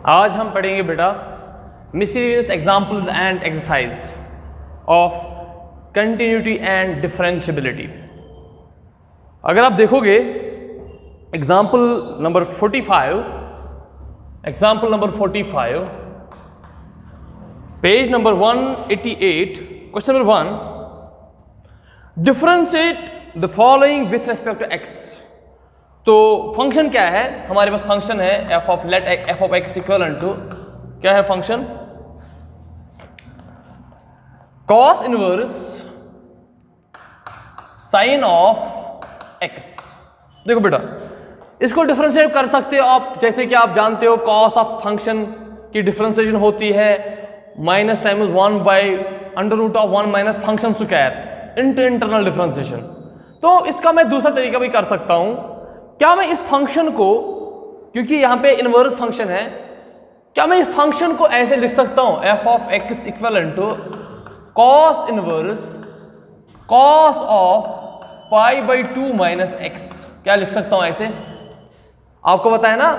आज हम पढ़ेंगे बेटा miscellaneous examples and exercise of continuity and differentiability. अगर आप देखोगे example number 45, page number 188, question number 1, differentiate the following with respect to x. तो फंक्शन क्या है, हमारे पास फंक्शन है f of x equal to क्या है function, cos inverse sine of x। देखो बेटा इसको डिफरेंशिएट कर सकते हो आप, जैसे कि आप जानते हो cos ऑफ फंक्शन की डिफरेंशिएशन होती है minus times 1 by under root of 1 minus function square into internal differentiation. तो इसका मैं दूसरा तरीका भी कर सकता हूं। क्या मैं इस फंक्शन को, क्योंकि यहां पे इनवर्स फंक्शन है, क्या मैं इस फंक्शन को ऐसे लिख सकता हूं f of x equal to cos inverse cos of pi by 2 minus x. क्या लिख सकता हूं ऐसे, आपको पता है ना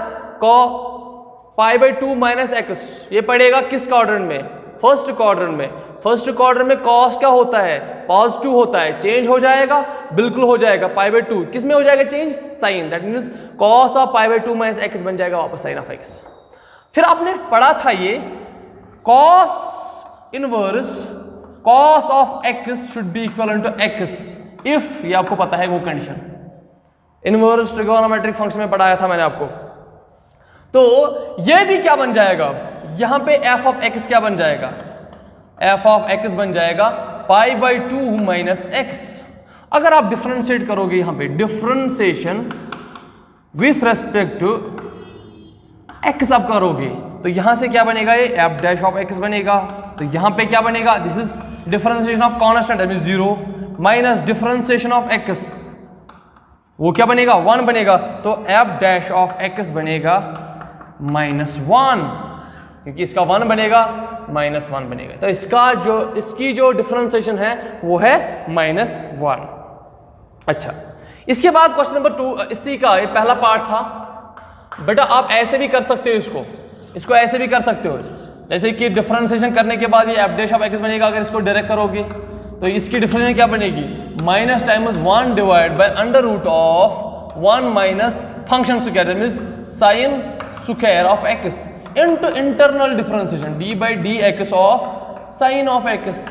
पाई बाई 2 माइनस एक्स, ये पड़ेगा किस क्वाड्रेंट में, फर्स्ट क्वाड्रेंट में। फर्स्ट क्वाड्रेंट में cos क्या होता है, पॉजिटिव होता है, चेंज हो जाएगा, बिल्कुल हो जाएगा पाई बाई 2, किस में हो जाएगा change, sine, that means cos of pi by 2 minus x बन जाएगा वापस साइन ऑफ एक्स। फिर आपने पढ़ा था ये cos inverse cos of x should be equal to x if, ये आपको पता है वो कंडीशन, इनवर्स ट्रिगोनोमेट्रिक फंक्शन में पढ़ाया था मैंने आपको। तो ये भी क्या बन जाएगा, यहां पे f ऑफ x क्या बन जाएगा, f ऑफ x बन जाएगा पाई बाई 2 माइनस एक्स। अगर आप डिफरेंशिएट करोगे यहां पे differentiation with respect to x आप करोगे तो यहां से क्या बनेगा, ये f डैश ऑफ x बनेगा। तो यहां पे क्या बनेगा, this is differentiation of constant that means 0 minus differentiation of x, वो क्या बनेगा 1 बनेगा। तो f डैश ऑफ x बनेगा -1, क्योंकि इसका 1 बनेगा -1 बनेगा। तो इसकी जो डिफरेंशिएशन है वो है -1। अच्छा, इसके बाद क्वेश्चन नंबर 2, इसी का ये पहला पार्ट था बेटा। आप ऐसे भी कर सकते हो, इसको ऐसे भी कर सकते हो, जैसे कि डिफरेंशिएशन करने के बाद ये f डैश ऑफ x बनेगा। अगर इसको डायरेक्ट करोगे तो इसकी डिफरेंशिएशन क्या बनेगी, minus times 1 divide by under root of 1 minus function square that means sine square of x into internal differentiation d by dx of sine of x।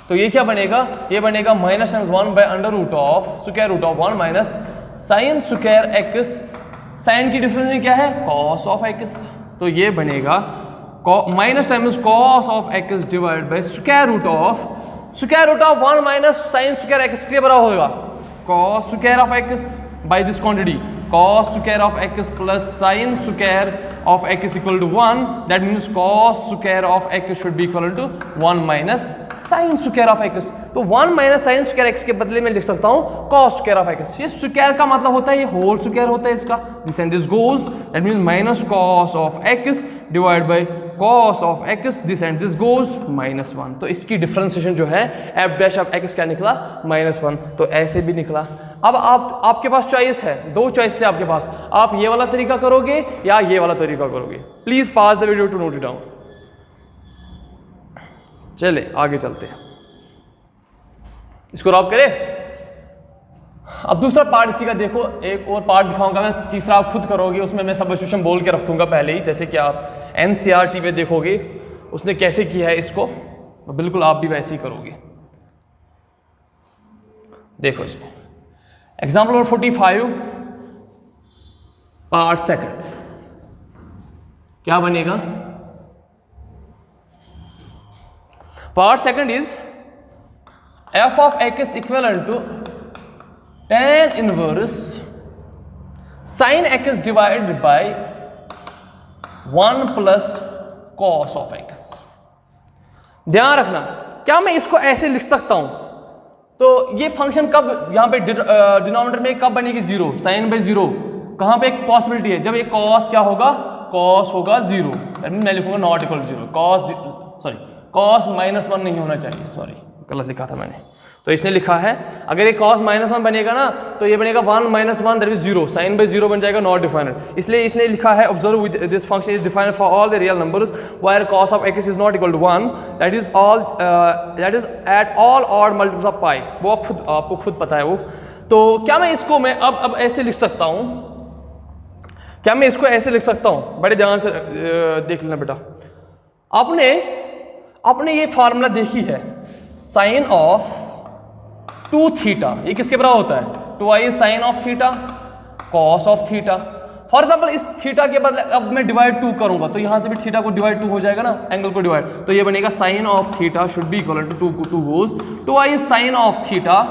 तो ये क्या बनेगा, ये बनेगा minus times 1 by under root of square root of 1 minus sine square x। Sine की differentiation क्या है, cos of x। तो ये बनेगा minus times cos of x divide by square root of 1 minus sine square x के बराबर होगा cos square of x by this quantity cos square of x plus sine square of x equal to 1, that means cos square of x should be equal to 1 minus sine square of x। तो 1 minus sine square x के बदले में लिख सकता हूं cos square of x। ये square का मतलब होता है ये होल स्क्वायर होता है इसका, this and this goes, that means minus cos of x divide by cos of x, this and this goes -1। तो इसकी डिफरेंशिएशन जो है f डैश ऑफ x क्या निकला, -1। तो ऐसे भी निकला। अब आपके पास चॉइस है, दो चॉइस है आपके पास, आप ये वाला तरीका करोगे या ये वाला तरीका करोगे। Please pass the video to note it down. चले आगे चलते हैं, इसको रॉप करें। अब दूसरा पार्ट इसी का देखो, एक और पार्ट दिखाऊंगा मैं, तीसरा आप खुद करोगे, उसमें मैं सब्स्टिट्यूशन बोल के रखूंगा पहले ही, जैसे कि आप NCERT पे देखोगे उसने कैसे किया है इसको, तो बिल्कुल आप भी वैसे ही करोगे। देखो जी, एग्जाम्पल नंबर 45 पार्ट सेकंड क्या बनेगा, part second is f of x equal to tan inverse sine x divided by 1 plus cos of x। ध्यान रखना, क्या मैं इसको ऐसे लिख सकता हूं, तो ये फंक्शन कब यहां पे डिनोमिनेटर में कब बनेगी 0, साइन बाई 0। कहां पे एक पॉसिबिलिटी है, जब ये cos क्या होगा, cos होगा 0, दैट मींस मैं लिखूंगा नॉट इक्वल 0, cos -1 नहीं होना चाहिए, सॉरी गलत लिखा था मैंने। तो इसने लिखा है अगर ये cos -1 बनेगा ना तो ये बनेगा 1 - 1 दैट इज 0, साइन बाई 0 बन जाएगा, नॉट डिफाइनेड। इसलिए इसने लिखा है observe with this function is defined for all the real numbers where cos of x is not equal to 1, that is at all odd multiples of pi. वो आपको खुद पता है वो। तो क्या मैं इसको मैं अब ऐसे लिख सकता हूँ, क्या मैं इसको ऐसे लिख सकता हूँ? बड़े ध्यान से देख लेना बेटा। आपने ये फार्मूला देखी है, साइन ऑफ 2 थीटा, ये किसके बराबर होता है? 2i sine of theta cos of theta. For example इस थीटा के बदले अब मैं डिवाइड 2 करूंगा तो यहां से भी थीटा को डिवाइड 2 हो जाएगा ना, एंगल को डिवाइड, तो ये बनेगा sine of theta should be equal to 2 goes 2i sine of theta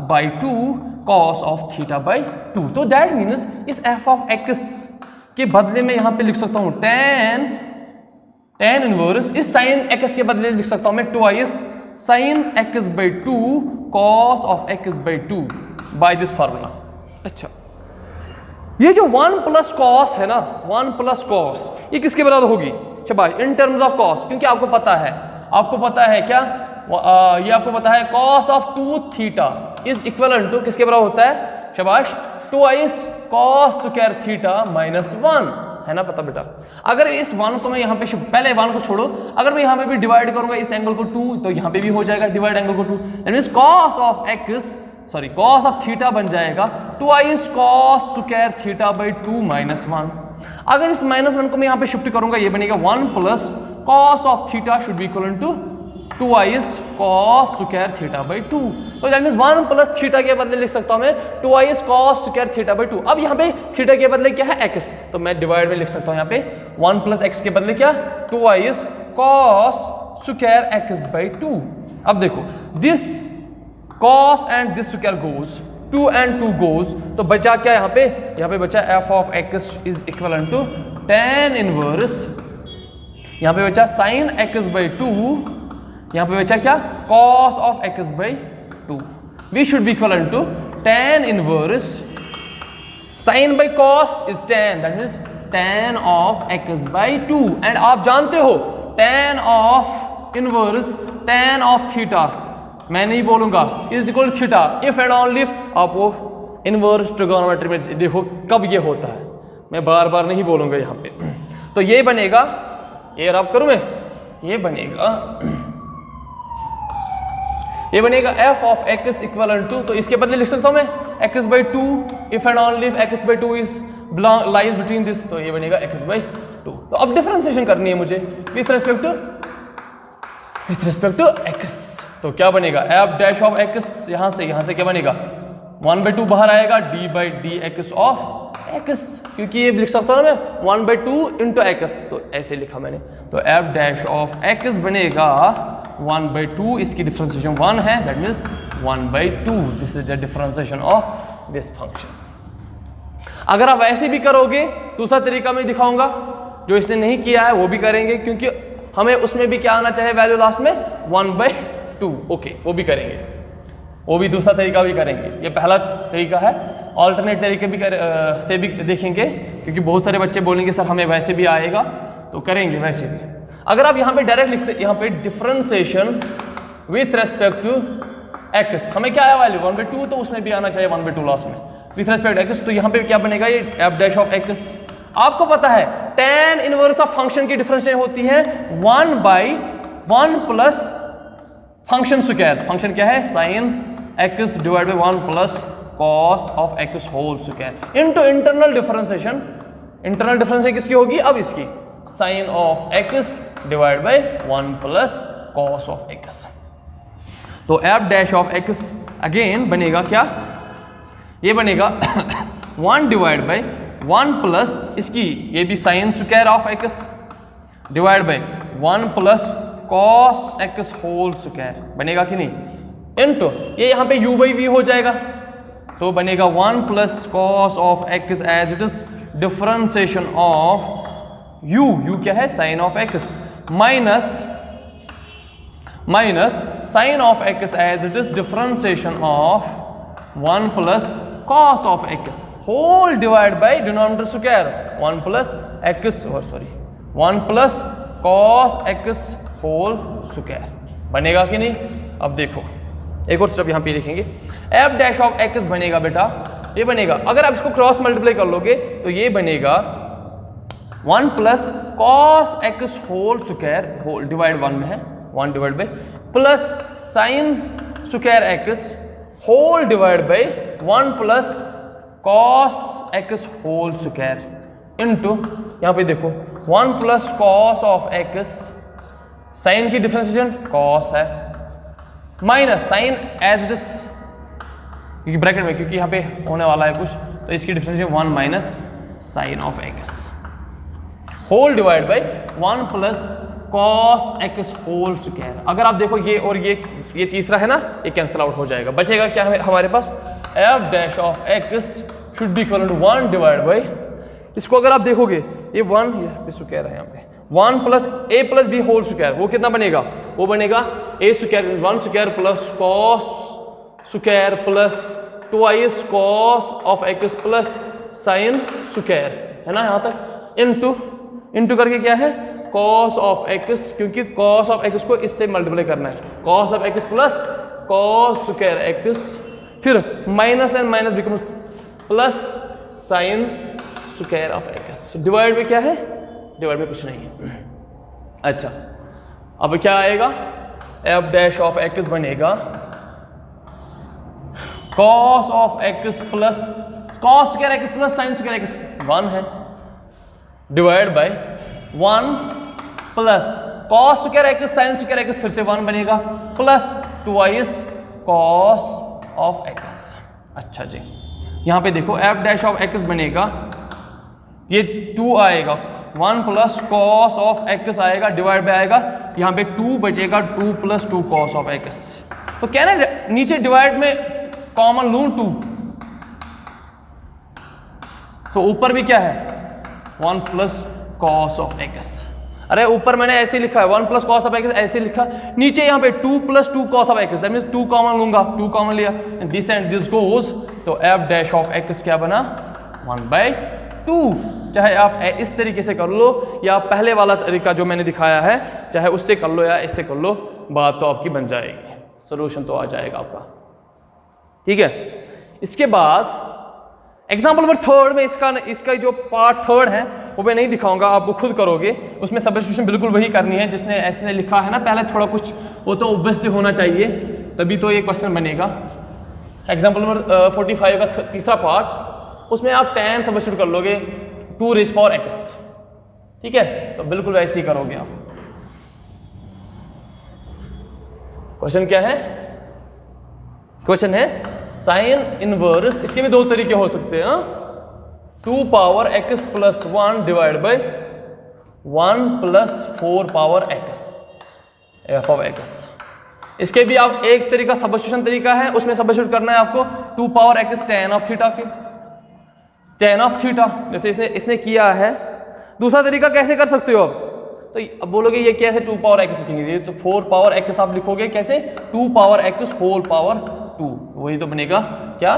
by 2 cos of theta by 2। तो दैट मीन्स इस f ऑफ x के बदले में यहां पे लिख सकता हूं tan इनवर्स, इस साइन x के बदले लिख सकता हूं मैं 2i sine x by 2 cos of x by 2 by this formula. अच्छा, ये जो 1 प्लस कॉस है ना, 1 प्लस कॉस, ये किसके बराबर होगी? शाबाश, इन टर्म्स ऑफ कॉस, क्योंकि आपको पता है क्या, ये आपको पता है cos of 2 theta is equal to किसके बराबर होता है? शाबाश, 2i cos square theta minus 1, है ना पता बेटा। अगर इस 1 को मैं यहाँ पे, पहले 1 को छोड़ो, अगर मैं यहाँ पे भी डिवाइड करूंगा इस एंगल को 2, तो यहाँ पे भी हो जाएगा डिवाइड एंगल को 2, that means cos of theta बन जाएगा 2i cos square theta by 2 minus 1। अगर इस -1 को मैं यहाँ पे शिफ्ट करूंगा, ये बनेगा 1 plus cos of theta should be equal to 2i cos square theta by 2। तो दैट मींस 1 प्लस थीटा के बदले लिख सकता हूं मैं 2i cos square theta by 2। अब यहाँ पे थीटा के बदले क्या है? x, तो मैं डिवाइड में लिख सकता हूं यहाँ पे 1 प्लस x के बदले क्या? 2i cos square x by 2। अब देखो, this cos and this square goes 2 and 2 goes, तो बचा क्या यहाँ पे बचा f of x is equal to tan inverse, यहाँ पे बचा साइन x बाई 2, यहाँ पे बचा क्या? cos of x by 2। We should be equal to tan inverse sine by cos is tan, that means tan of x by 2। And आप जानते हो tan of inverse tan of theta, मैं नहीं बोलूंगा, is equal to theta if and only if. आप वो inverse trigonometry में देखो कब ये होता है, मैं बार बार नहीं बोलूंगा यहाँ पे। तो ये बनेगा, ये रब करूं मैं, ये बनेगा f of x equal to, तो इसके बदले लिख सकता हूं मैं x by 2 if and only if x by 2 is lies between this, तो ये बनेगा x बाई 2। तो अब डिफरेंशिएशन करनी है मुझे विथ रिस्पेक्ट टू x, तो क्या बनेगा? f डैश ऑफ x, यहाँ से क्या बनेगा? 1 बाई 2 बाहर आएगा, d by d x of x, क्योंकि ये लिख सकता हूं मैं 1 बाई 2 इंटू x, तो ऐसे लिखा मैंने। तो f डैश ऑफ x बनेगा 1 बाई 2, इसकी डिफरेंशिएशन 1 है, that means 1 by 2। This is the differentiation of this function. अगर आप ऐसे भी करोगे, दूसरा तरीका मैं दिखाऊंगा, जो इसने नहीं किया है वो भी करेंगे, क्योंकि हमें उसमें भी क्या आना चाहिए वैल्यू लास्ट में 1 बाई 2। ओके, वो भी करेंगे, वो भी दूसरा तरीका भी करेंगे। ये पहला तरीका है, ऑल्टरनेट तरीके भी से भी देखेंगे, क्योंकि बहुत सारे बच्चे बोलेंगे सर हमें वैसे भी आएगा, तो करेंगे वैसे भी। अगर आप यहाँ पे डायरेक्ट लिखते, यहाँ पे differentiation with respect to x, हमें क्या आया वैल्यू 1 बाई 2, तो उसमें भी आना चाहिए 1 बाई 2 लास्ट में विथ रेस्पेक्ट x। तो यहाँ पे क्या बनेगा? ये f डैश ऑफ x। आपको पता है tan इनवर्स ऑफ फंक्शन की डिफरेंशिएशन होती है 1 by 1 plus function square. Function क्या है? Sine x divide by 1 plus cos of x whole square into internal differentiation. Internal differentiation किसकी होगी? अब इसकी sine of x divide by 1 plus cos of x। तो f dash of x again बनेगा क्या? ये बनेगा 1 डिवाइड बाई 1 प्लस इसकी, ये भी sine square of x divide by 1 plus cos x whole square बनेगा कि नहीं, इनटू ये यहाँ पे u बाई v हो जाएगा, तो बनेगा 1 plus cos of x as it is differentiation of u क्या है? Sine of x minus sine of x as it is differentiation of 1 plus cos of x whole divide by denominator square 1 plus x, sorry 1 plus cos x whole square बनेगा कि नहीं? अब देखो एक और step यहाँ पे लिखेंगे, f डैश ऑफ x बनेगा बेटा ये बनेगा। अगर आप इसको क्रॉस मल्टीप्लाई कर लोगे तो ये बनेगा 1 plus cos x whole square, whole divide 1 में है 1 divide by, plus sine square x whole divide by 1 plus cos x whole square into यहाँ पे देखो 1 plus cos of x, sine की डिफरेंशिएशन कॉस है, minus sine as it is क्योंकि bracket में, क्योंकि यहाँ पे होने वाला है कुछ, तो इसकी differentiation 1 minus sine of x whole divide by 1 plus cos x whole square. अगर आप देखो ये और ये तीसरा है ना, ये कैंसिल आउट हो जाएगा, बचेगा क्या हमारे पास f dash of x should be equal to 1 divide by, इसको अगर आप देखोगे ये 1 ये स्क्वायर है यहाँ पे 1 plus a plus b whole square, वो कितना बनेगा, वो बनेगा a square 1 square plus cos square plus twice cos of x plus sine square, है ना यहाँ तक, इनटू करके क्या है कॉस ऑफ एक्स, क्योंकि कॉस ऑफ एक्स को इससे मल्टीप्लाई करना है, cos of x plus cos square x, फिर minus and minus becomes plus sine square of x, divide में क्या है, डिवाइड में कुछ नहीं है। अच्छा अब क्या आएगा, एफ डैश ऑफ एक्स बनेगा cos of x plus cos square x plus sine square x 1 है, divide by 1 plus cos square x sign square x फिर से 1 बनेगा, plus twice cos of x. अच्छा जी, यहाँ पे देखो एफ डैश ऑफ एक्स बनेगा, ये 2 आएगा, 1 प्लस कॉस ऑफ एक्स आएगा, डिवाइड बाय आएगा, यहाँ पे 2 बचेगा, 2 प्लस 2 कॉस ऑफ एक्स। तो क्या ना नीचे डिवाइड में कॉमन लूं 2, तो ऊपर भी क्या है 1 प्लस कॉस ऑफ एक्स। अरे ऊपर मैंने ऐसे लिखा है 1 प्लस कॉस ऑफ एक्स ऐसे लिखा, नीचे यहाँ पे 2 plus 2 cos of x, that means 2 common लूंगा, 2 कॉमन लिया, दिस एंड दिस गोज, तो एफ डैश ऑफ एक्स क्या बना 1/2। चाहे आप इस तरीके से कर लो या पहले वाला तरीका जो मैंने दिखाया है, चाहे उससे कर लो या इससे कर लो, बात तो आपकी बन जाएगी, सोल्यूशन तो आ जाएगा आपका। ठीक है, इसके बाद एग्जाम्पल नंबर 3 में इसका जो पार्ट 3 है वो मैं नहीं दिखाऊंगा, आप वो खुद करोगे, उसमें सब्स्टिट्यूशन बिल्कुल वही करनी है जिसने ऐसे लिखा है ना, पहले थोड़ा कुछ वो तो ऑब्वियसली होना चाहिए, तभी तो ये क्वेश्चन बनेगा। एग्जाम्पल नंबर 45 का तीसरा पार्ट, उसमें आप tan सब्स्टिट्यूट कर लोगे 2 रेज़ पावर x, ठीक है, तो बिल्कुल वैसे ही करोगे आप। क्वेश्चन क्या है, क्वेश्चन है साइन इनवर्स, इसके भी 2 तरीके हो सकते हैं, 2 power x plus 1 divide by 1 plus 4 power x F of x। इसके भी आप एक तरीका सब्स्टिट्यूशन तरीका है, उसमें सब्स्टिट्यूट करना है आपको 2 power x tan of theta के, tan ऑफ थीटा जैसे इसने किया है। दूसरा तरीका कैसे कर सकते हो आप, तो अब बोलोगे ये कैसे 2 पावर x लिखेंगे, तो 4 पावर x आप लिखोगे कैसे, 2 पावर x होल पावर 2, वही तो बनेगा क्या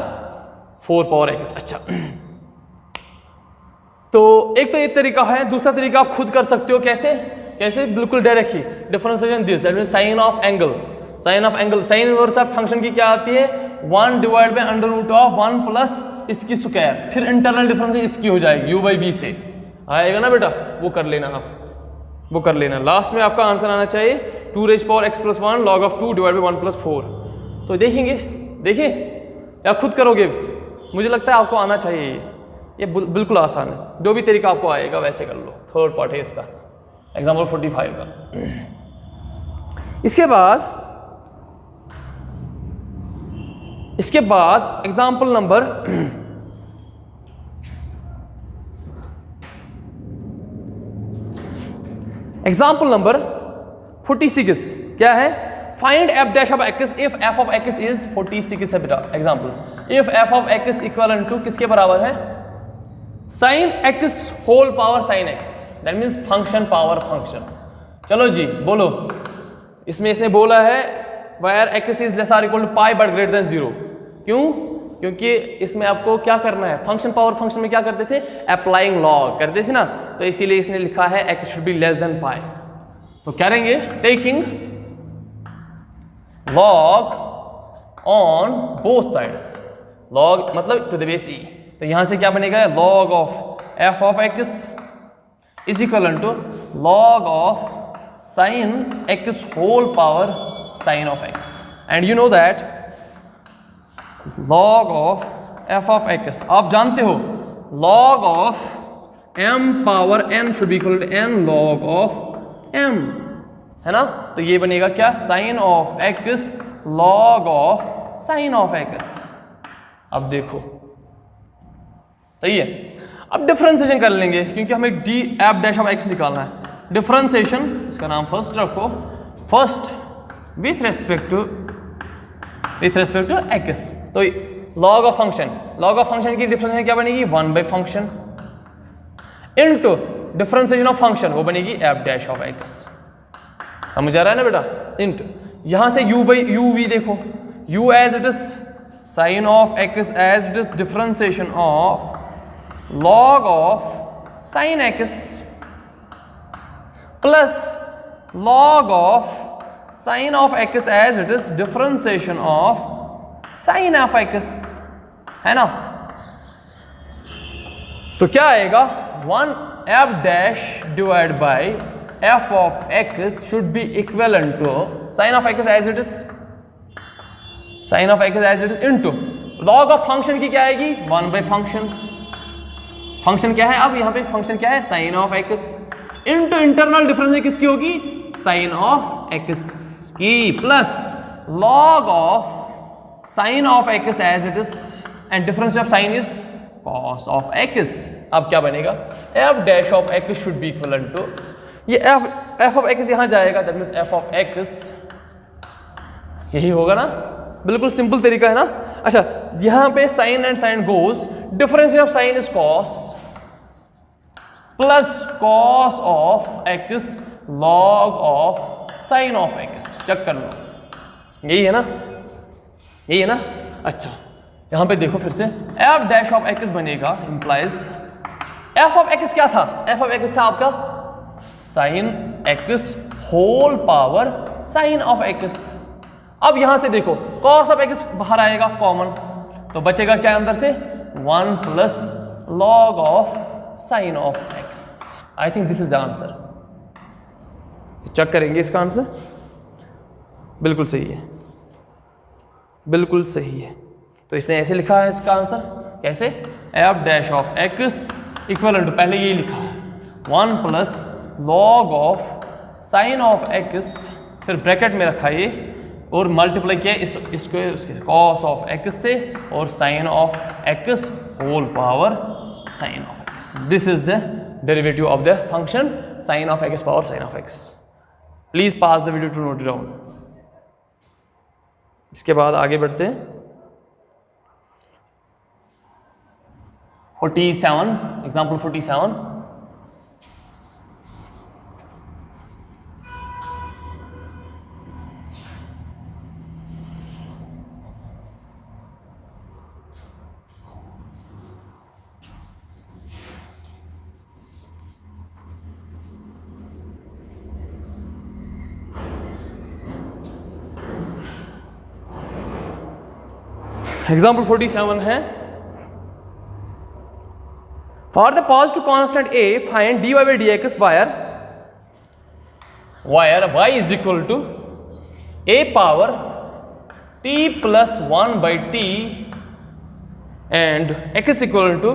4 पावर x। अच्छा, तो एक तो ये तरीका है, दूसरा तरीका आप खुद कर सकते हो, कैसे कैसे बिल्कुल डायरेक्ट ही, differentiation this, that means sine of angle, sine of angle, sine inverse of function की क्या आती है 1 divide by under root of 1 plus इसकी स्क्वायर, फिर इंटरनल डिफरेंशिएशन इसकी हो जाएगी u बाई v से, आएगा ना बेटा, वो कर लेना आप, वो कर लेना। लास्ट में आपका आंसर आना चाहिए 2 rays power x plus 1 log of 2 divide by 1 plus 4। तो देखेंगे, देखिए या खुद करोगे, मुझे लगता है आपको आना चाहिए, ये बिल्कुल आसान है, जो भी तरीका आपको आएगा वैसे कर लो। थर्ड पार्ट है इसका, एग्जाम्पल 45 का। इसके बाद एग्जाम्पल नंबर एग्जाम्पल नंबर 46 क्या है, find f dash of x if f of x is 46 है बेटा। Example, if f of x equal to किसके बराबर है, sine x whole power sine x, that means function power function. चलो जी बोलो, इसमें इसने बोला है where x is less or equal to pi but greater than 0, क्यों, क्योंकि इसमें आपको क्या करना है, फंक्शन पावर फंक्शन में क्या करते थे, अप्लाइंग लॉग करते थे ना, तो इसीलिए इसने लिखा है x should be less than pi. तो करेंगे taking log on both sides, log मतलब टू द बेस ई, तो यहां से क्या बनेगा, log of f of x is equal to log of sine x whole power sine of x. And you know that log of f of x, आप जानते हो log of m power n should be equal to n log of m, है ना। तो ये बनेगा क्या, sine of x log of sine of x। अब देखो सही है। अब डिफरेंशिएशन कर लेंगे क्योंकि हमें d f dash of x निकालना है। डिफरेंशिएशन, इसका नाम फर्स्ट रखो, first with respect to x। तो लॉग ऑफ फंक्शन की डिफरेंशिएशन क्या बनेगी, 1 by function into differentiation of function, वो बनेगी एफ डैश ऑफ एक्स। समझ आ रहा है ना बेटा, इनटू यहां से u बाई यू वी देखो, u as it is sine of x as it is differentiation of log of sine x plus log of sine of x as it is differentiation of sine of x, है ना। तो क्या आएगा, 1 f dash divide by f of x should be equal to sine of x as it is into log of function की क्या आएगी, 1 by function क्या है, अब यहां पे फंक्शन क्या है, sine of x into internal difference किसकी होगी, साइन ऑफ एक्स की, plus log of sine of x as it is and difference of sine is cos of x। अब क्या बनेगा, f dash of x should be equal to, ये f of x यहां जाएगा, that means f of x, यही होगा ना, बिल्कुल सिंपल तरीका है ना। अच्छा, यहां पे sine and sine goes, difference of sine is cos प्लस cos of x log of sine of x। Check कर लो, यही है ना। अच्छा, यहां पे देखो फिर से f डैश ऑफ x बनेगा, इंप्लाइज f ऑफ x क्या था, f ऑफ x था आपका sine x whole power sine of x। अब यहां से देखो cos ऑफ x बाहर आएगा कॉमन, तो बचेगा क्या अंदर से, 1 plus log of sine of x। I think this is the answer. Check करेंगे इसका आंसर, बिल्कुल सही है, बिल्कुल सही है। तो इसने ऐसे लिखा है इसका आंसर, कैसे, f dash of x equal to, पहले ये लिखा है 1 plus log of sine of x, फिर ब्रैकेट में रखा ये और मल्टीप्लाई किया इसको उसके कॉस ऑफ एक्स से और sine of x whole power sine of x. This is the derivative of the function sine of x power sine of x. Please pass the video to note down. इसके बाद आगे बढ़ते हैं 47, example 47। Example 47 है, for the positive constant a find dy by dx where y is equal to a power t plus 1 by t and x equal to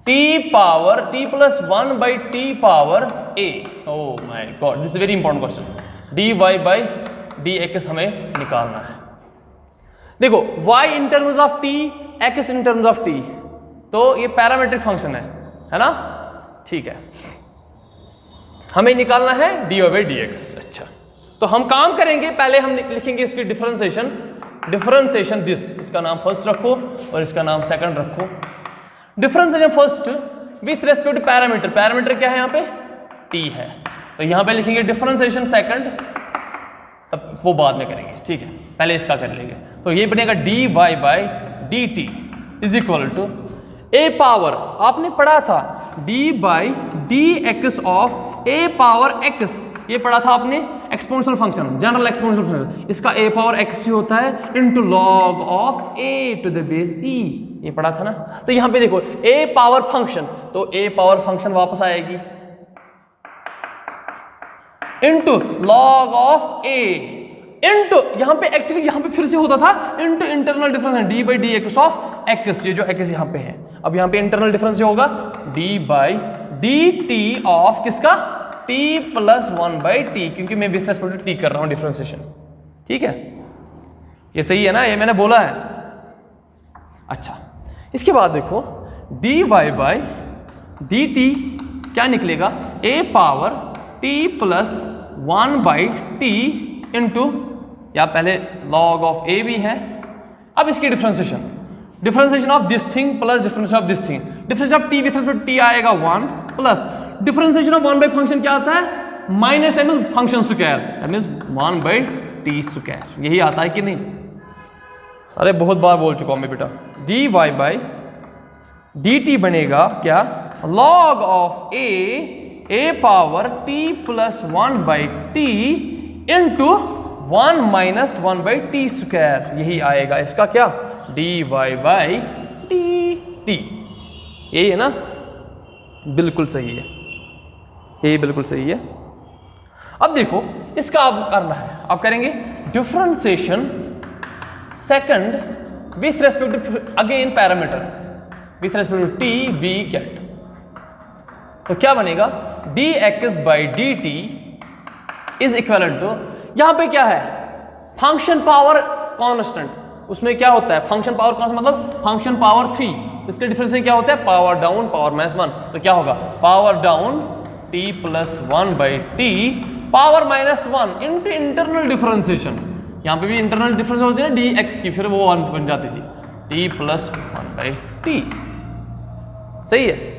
t power t plus 1 by t power a। oh my god, this is a very important question। dy by dx हमें निकालना है। देखो y in terms of t, x in terms of t, तो ये parametric function है ना, ठीक है। हमें निकालना है dy by dx। अच्छा, तो हम काम करेंगे, पहले हम लिखेंगे इसकी डिफरेंशिएशन दिस, इसका नाम फर्स्ट रखो और इसका नाम सेकंड रखो। Differentiation first with respect to parameter, parameter क्या है यहाँ पे, t है, तो यहाँ पे लिखेंगे डिफरेंशिएशन सेकंड, तब वो बाद में करेंगे, ठीक है, पहले इसका कर लेंगे। तो ये बनेगा dy by dt is equal to a power, आपने पढ़ा था d by dx of a power x, ये पढ़ा था आपने exponential function, general exponential function, इसका a पावर x होता है into log of a to the base e, ये पढ़ा था ना। तो यहां पे देखो a पावर फंक्शन, तो a पावर फंक्शन वापस आएगी into log of a into, यहां पे एक्चुअली यहां पे फिर से होता था into internal difference d by d x of x, ये जो x यहां पे है, अब यहां पे इंटरनल डिफरेंस जो होगा d by d T of किसका, t प्लस 1 बाई टी, क्योंकि मैं विथ रेस्पेक्ट टू t कर रहा हूं डिफरेंशिएशन, ठीक है, ये सही है ना, ये मैंने बोला है। अच्छा, इसके बाद देखो dy बाई डी टी क्या निकलेगा, a power t plus 1 by t into, या पहले log ऑफ a भी है, अब इसकी differentiation of this thing plus differentiation of this thing, differentiation of t with respect to t आएगा 1 plus differentiation of 1 by function क्या आता है, minus time function square, that means 1 by t square, यही आता है कि नहीं, अरे बहुत बार बोल चुका हूं मैं बेटा। dy बाई डी टी बनेगा क्या, log of a power t plus 1 by t into 1 minus 1 by t square, यही आएगा इसका क्या, dy बाई डी टी, यही है ना, बिल्कुल सही है, यही बिल्कुल सही है। अब देखो इसका अब करना है, अब करेंगे differentiation second with respect to again parameter with respect to t we get, तो क्या बनेगा, dx by d t is equal to, यहां पे क्या है, फंक्शन पावर कांस्टेंट, उसमें क्या होता है, फंक्शन पावर कांस्टेंट मतलब फंक्शन पावर 3, इसके डिफरेंशिएशन क्या होता है, पावर डाउन पावर माइनस 1, तो क्या होगा, power down t plus 1 by T power minus 1 into internal differentiation, यहाँ पे भी इंटरनल डिफरेंस होती है ना dx की, फिर वो 1 बन जाती थी, t प्लस 1 बाई टी, सही है।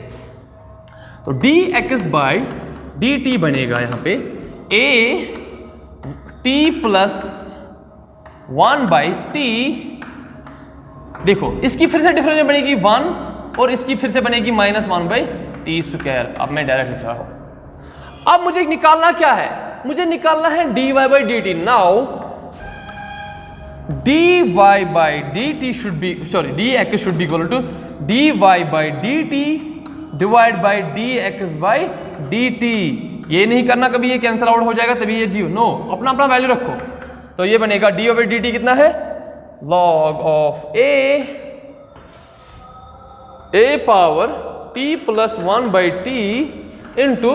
तो dx बाई डी टी बनेगा यहाँ पे a t plus 1 by T, देखो इसकी फिर से डिफरेंस बनेगी 1 और इसकी फिर से बनेगी माइनस 1 बाई टी स्क्वायर, अब मैं डायरेक्ट लिख रहा हूं। अब मुझे निकालना क्या है, मुझे निकालना है dy by d t. Now dy by d t should be, sorry dx should be equal to dy by d t divide by dx by d t, ये नहीं करना कभी ये कैंसिल आउट हो जाएगा तभी ये डी, नो, अपना अपना वैल्यू रखो, तो ये बनेगा dy बाई डी टी कितना है, log of a power t plus 1 by t into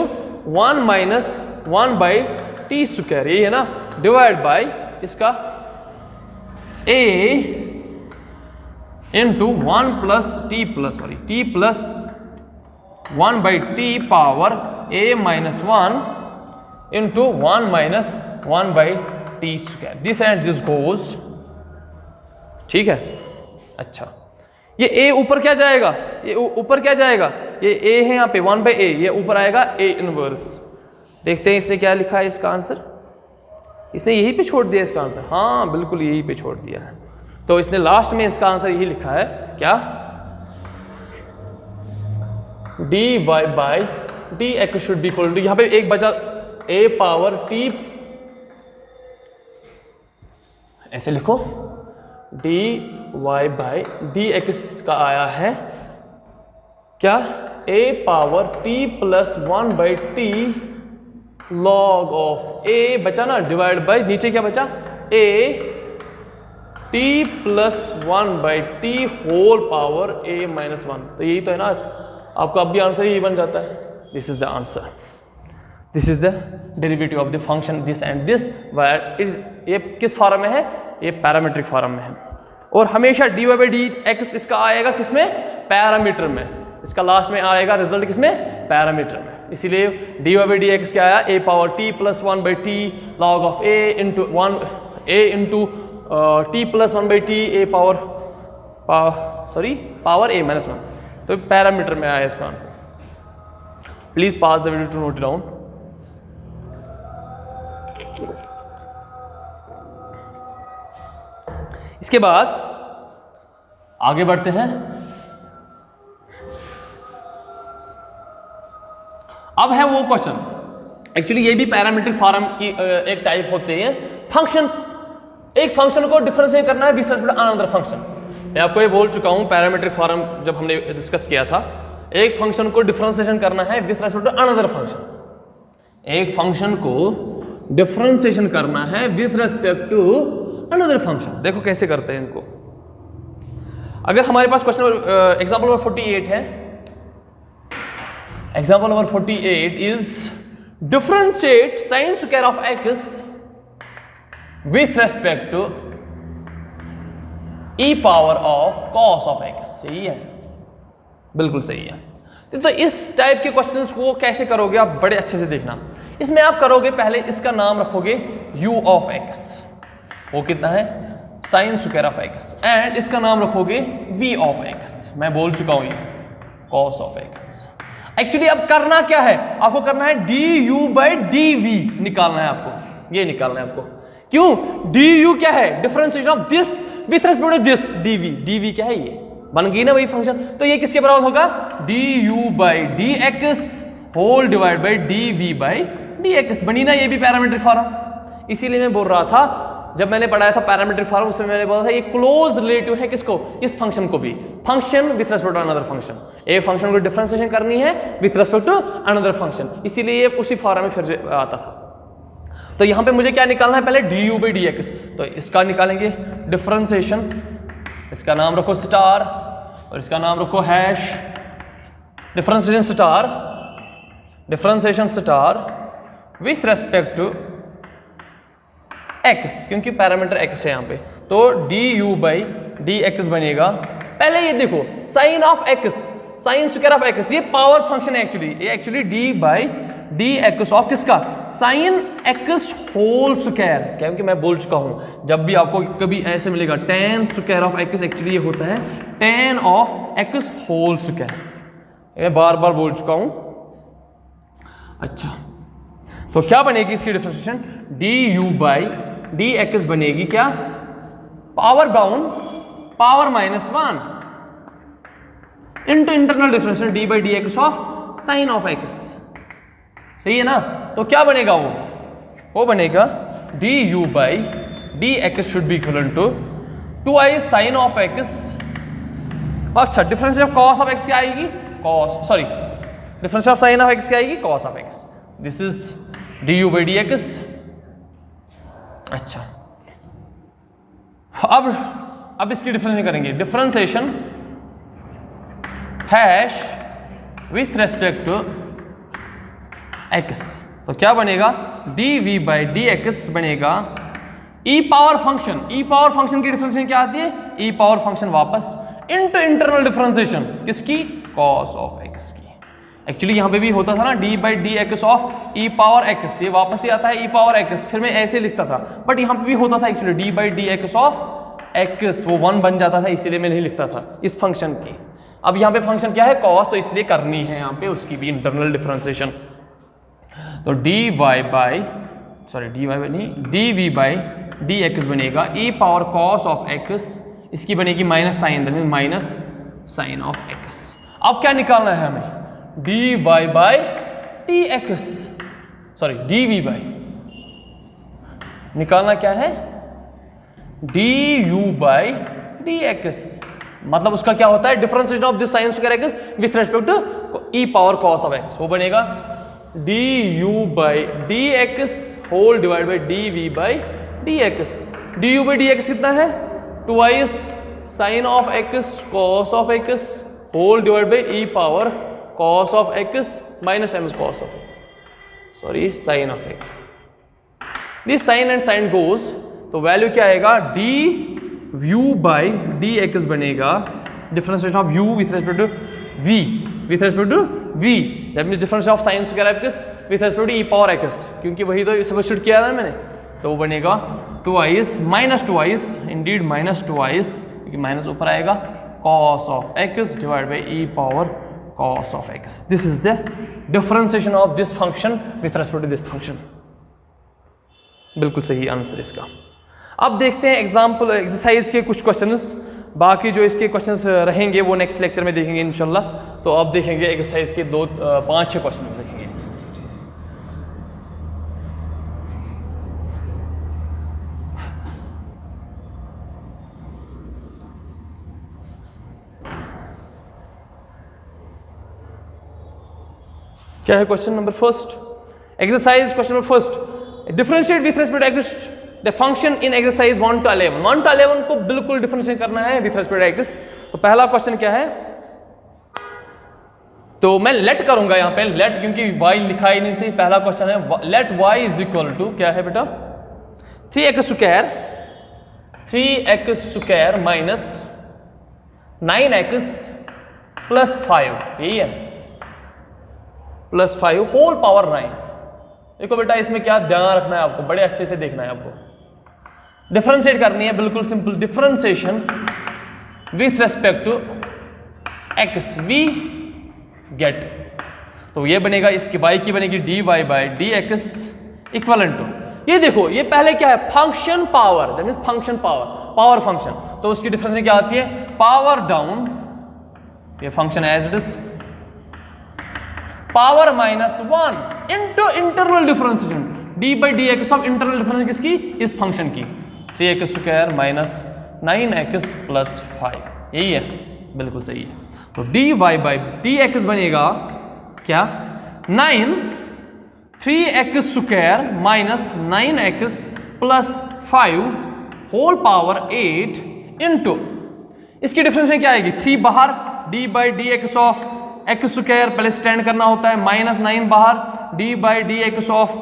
1 minus 1 by t square, यही है ना, डिवाइड बाई इसका a into 1 plus T plus sorry t plus 1 by T power a minus 1 into 1 minus 1 by t square, this and this goes, ठीक है। अच्छा, ये a ऊपर क्या जाएगा, ये ऊपर क्या जाएगा, ये a है यहाँ पे 1 बाई a, ये ऊपर आएगा a इनवर्स, देखते हैं इसने क्या लिखा है इसका आंसर, इसने यही पे छोड़ दिया इसका आंसर, हाँ बिल्कुल यही पे छोड़ दिया है, तो इसने लास्ट में इसका आंसर यही लिखा है क्या, dy by d x should be equal to, यहां पे एक बचा a पावर t, ऐसे लिखो dy बाई डी एक्स का आया है क्या, a power t plus 1 by t log of a बचा ना, डिवाइड बाई नीचे क्या बचा, a t plus 1 by t whole power a minus 1, तो यही तो है ना, आपका अब भी आंसर यही बन जाता है, this is the answer, this is the derivative of the function this and this, where is, ये किस फॉर्म में है, ये पैरामीट्रिक फॉर्म में है, और हमेशा dy बाई डी एक्स इसका आएगा किसमें, पैरामीटर में, इसका लास्ट में आएगा रिजल्ट किसमें, पैरामीटर में, इसीलिए dy बाई डी एक्स क्या आया, a power t plus 1 by t log of a into 1 a into t plus 1 by t a power power a minus 1, तो पैरामीटर में आया इसका answer. Please pass the video to note down. इसके बाद आगे बढ़ते हैं। अब है वो क्वेश्चन एक्चुअली ये भी पैरामीट्रिक फॉर्म की एक टाइप होते हैं। फंक्शन, एक फंक्शन को डिफरेंशिएट करना है with respect to another function. मैं आपको ये बोल चुका हूँ पैरामीट्रिक फॉर्म जब हमने डिस्कस किया था, एक फंक्शन को डिफरेंशिएशन करना है with respect to another function. एक फंक्शन को डिफरेंशिएशन करना है with respect to another function. देखो कैसे करते हैं इनको। अगर हमारे पास क्वेश्चन एग्जांपल नंबर 48 है, example number 48 is differentiate sine square of x with respect to e power of cos of x. सही है, बिल्कुल सही है। तो इस टाइप के क्वेश्चंस को कैसे करोगे आप, बड़े अच्छे से देखना। इसमें आप करोगे पहले इसका नाम रखोगे u ऑफ x, वो कितना है sign square of x, and इसका नाम रखोगे v ऑफ x, मैं बोल चुका हूं ये cos ऑफ x। एक्चुअली अब करना क्या है, आपको करना है du बाई dv निकालना है आपको, ये निकालना है आपको। क्यों, du क्या है differentiation of this with respect to this dv क्या है, ये बन गई ना वही फंक्शन। तो ये किसके बराबर होगा, du by dx whole divide by dv by dx, बनी ना ये भी पैरामीट्रिक फॉर्म। इसीलिए मैं बोल रहा था जब मैंने पढ़ाया था पैरामीट्रिक फॉर्म, उसमें मैंने बोला था ये क्लोज रिलेटिव है किसको, इस फंक्शन को भी, function with respect to another function. एक फंक्शन को डिफरेंशिएशन करनी है with respect to another function, इसीलिए ये उसी फॉर्म में फिर आता था। तो यहां पे मुझे क्या निकालना है, पहले du बाई dx, तो इसका निकालेंगे डिफरेंशिएशन, इसका नाम रखो स्टार और इसका नाम रखो hash, differentiation star with respect to x, क्योंकि पैरामीटर x है यहाँ पे। तो du बाई dx बनेगा, पहले ये देखो sine of x, sine square of x, ये पावर फंक्शन है एक्चुअली, ये actually d by dx of किसका, साइन x होल स्क्वायर। क्योंकि मैं बोल चुका हूं जब भी आपको कभी ऐसे मिलेगा tan square of x, actually ये होता है tan of x whole square, मैं बार बार बोल चुका हूं। अच्छा, तो क्या बनेगी इसकी डिफरेंशिएशन, du बाई dx बनेगी क्या, power down power -1 into internal differentiation d by dx of sine of x। सही है ना, तो क्या बनेगा वो बनेगा du by dx should be equal to 2i sine of x। अच्छा, differentiation of cos of x क्या आएगी, differentiation of sine of x क्या आएगी, cos of x। This is du by dx। अच्छा, अब इसकी डिफरेंशिएशन करेंगे, differentiation hash with respect to x, तो क्या बनेगा dv बाई dx बनेगा e power function, e power function की डिफरेंशिएशन क्या आती है, e पावर फंक्शन वापस इनटू इंटरनल डिफरेंशिएशन किसकी, cos ऑफ x की। एक्चुअली यहाँ पे भी होता था ना d by dx of e power x, ये वापस ही आता है e पावर x, फिर मैं ऐसे लिखता था, बट यहाँ पे भी होता था actually d by dx of x, वो 1 बन जाता था, इसीलिए मैं नहीं लिखता था इस फंक्शन की। अब यहाँ पे फंक्शन क्या है cos, तो इसलिए करनी है यहाँ पे उसकी भी इंटरनल डिफरेंशिएशन। तो dv by dv by dx बनेगा e power cos of x, इसकी बनेगी minus sine, that means minus sine of x। अब क्या निकालना है हमें, dy by dx, dv by, निकालना क्या है du बाई dx, मतलब उसका क्या होता है differentiation of this sine square x with respect to e power cos of x, वो बनेगा du by dx whole divide by dv by dx। du by dx कितना है, 2i sine of x cos of x whole divide by e power cos of x minus m cos of x, sine of x। This sine and sine goes, तो value क्या आएगा, du by dx बनेगा differentiation of u with respect to v, that means difference of sine square of x with respect to e power x, क्योंकि वही तो substitute किया था मैंने, तो वो बनेगा 2i minus 2i, Indeed minus 2i, क्योंकि माइनस ऊपर आएगा, cos of x divide by e power cos of x। This is the differentiation of this function with respect to this function. बिल्कुल सही आंसर इसका। अब देखते हैं एग्जाम्पल एक्सरसाइज के कुछ क्वेश्चंस, बाकी जो इसके क्वेश्चंस रहेंगे वो नेक्स्ट लेक्चर में देखेंगे इंशाल्लाह। तो अब देखेंगे एक्सरसाइज के 5-6 क्वेश्चंस देखेंगे। क्या है question number first, exercise question number first, differentiate with respect to x the function in exercise 1 to 11। 1 to 11 को बिल्कुल डिफरेंशिएट करना है विथ रिस्पेक्ट टू एक्स। तो पहला क्वेश्चन क्या है, तो मैं लेट करूंगा यहाँ पे, लेट क्योंकि y लिखा ही नहीं, इसलिए पहला क्वेश्चन है let y is equal to क्या है बेटा 3x square minus 9x plus 5, यही है प्लस 5 होल पावर 9। देखो बेटा इसमें क्या ध्यान रखना है आपको, बड़े अच्छे से देखना है आपको, डिफरेंशिएट करनी है बिल्कुल simple, differentiation with respect to x we get, तो ये बनेगा इसकी y की बनेगी dy by dx equivalent to, ये देखो ये पहले क्या है function power, that means function power function, तो उसकी डिफरेंस क्या आती है पावर डाउन, ये function as it is power minus 1 into internal differentiation d by d x of internal difference किसकी, इस फंक्शन की 3x square minus 9x plus 5, यही है बिल्कुल सही है। तो dy बाई dx बनेगा क्या 3x square minus 9x plus 5 whole power 8 into इसकी डिफरेंस क्या आएगी 3 बाहर d by d x of x square पहले स्टैंड करना होता है, माइनस 9 बाहर d by d x of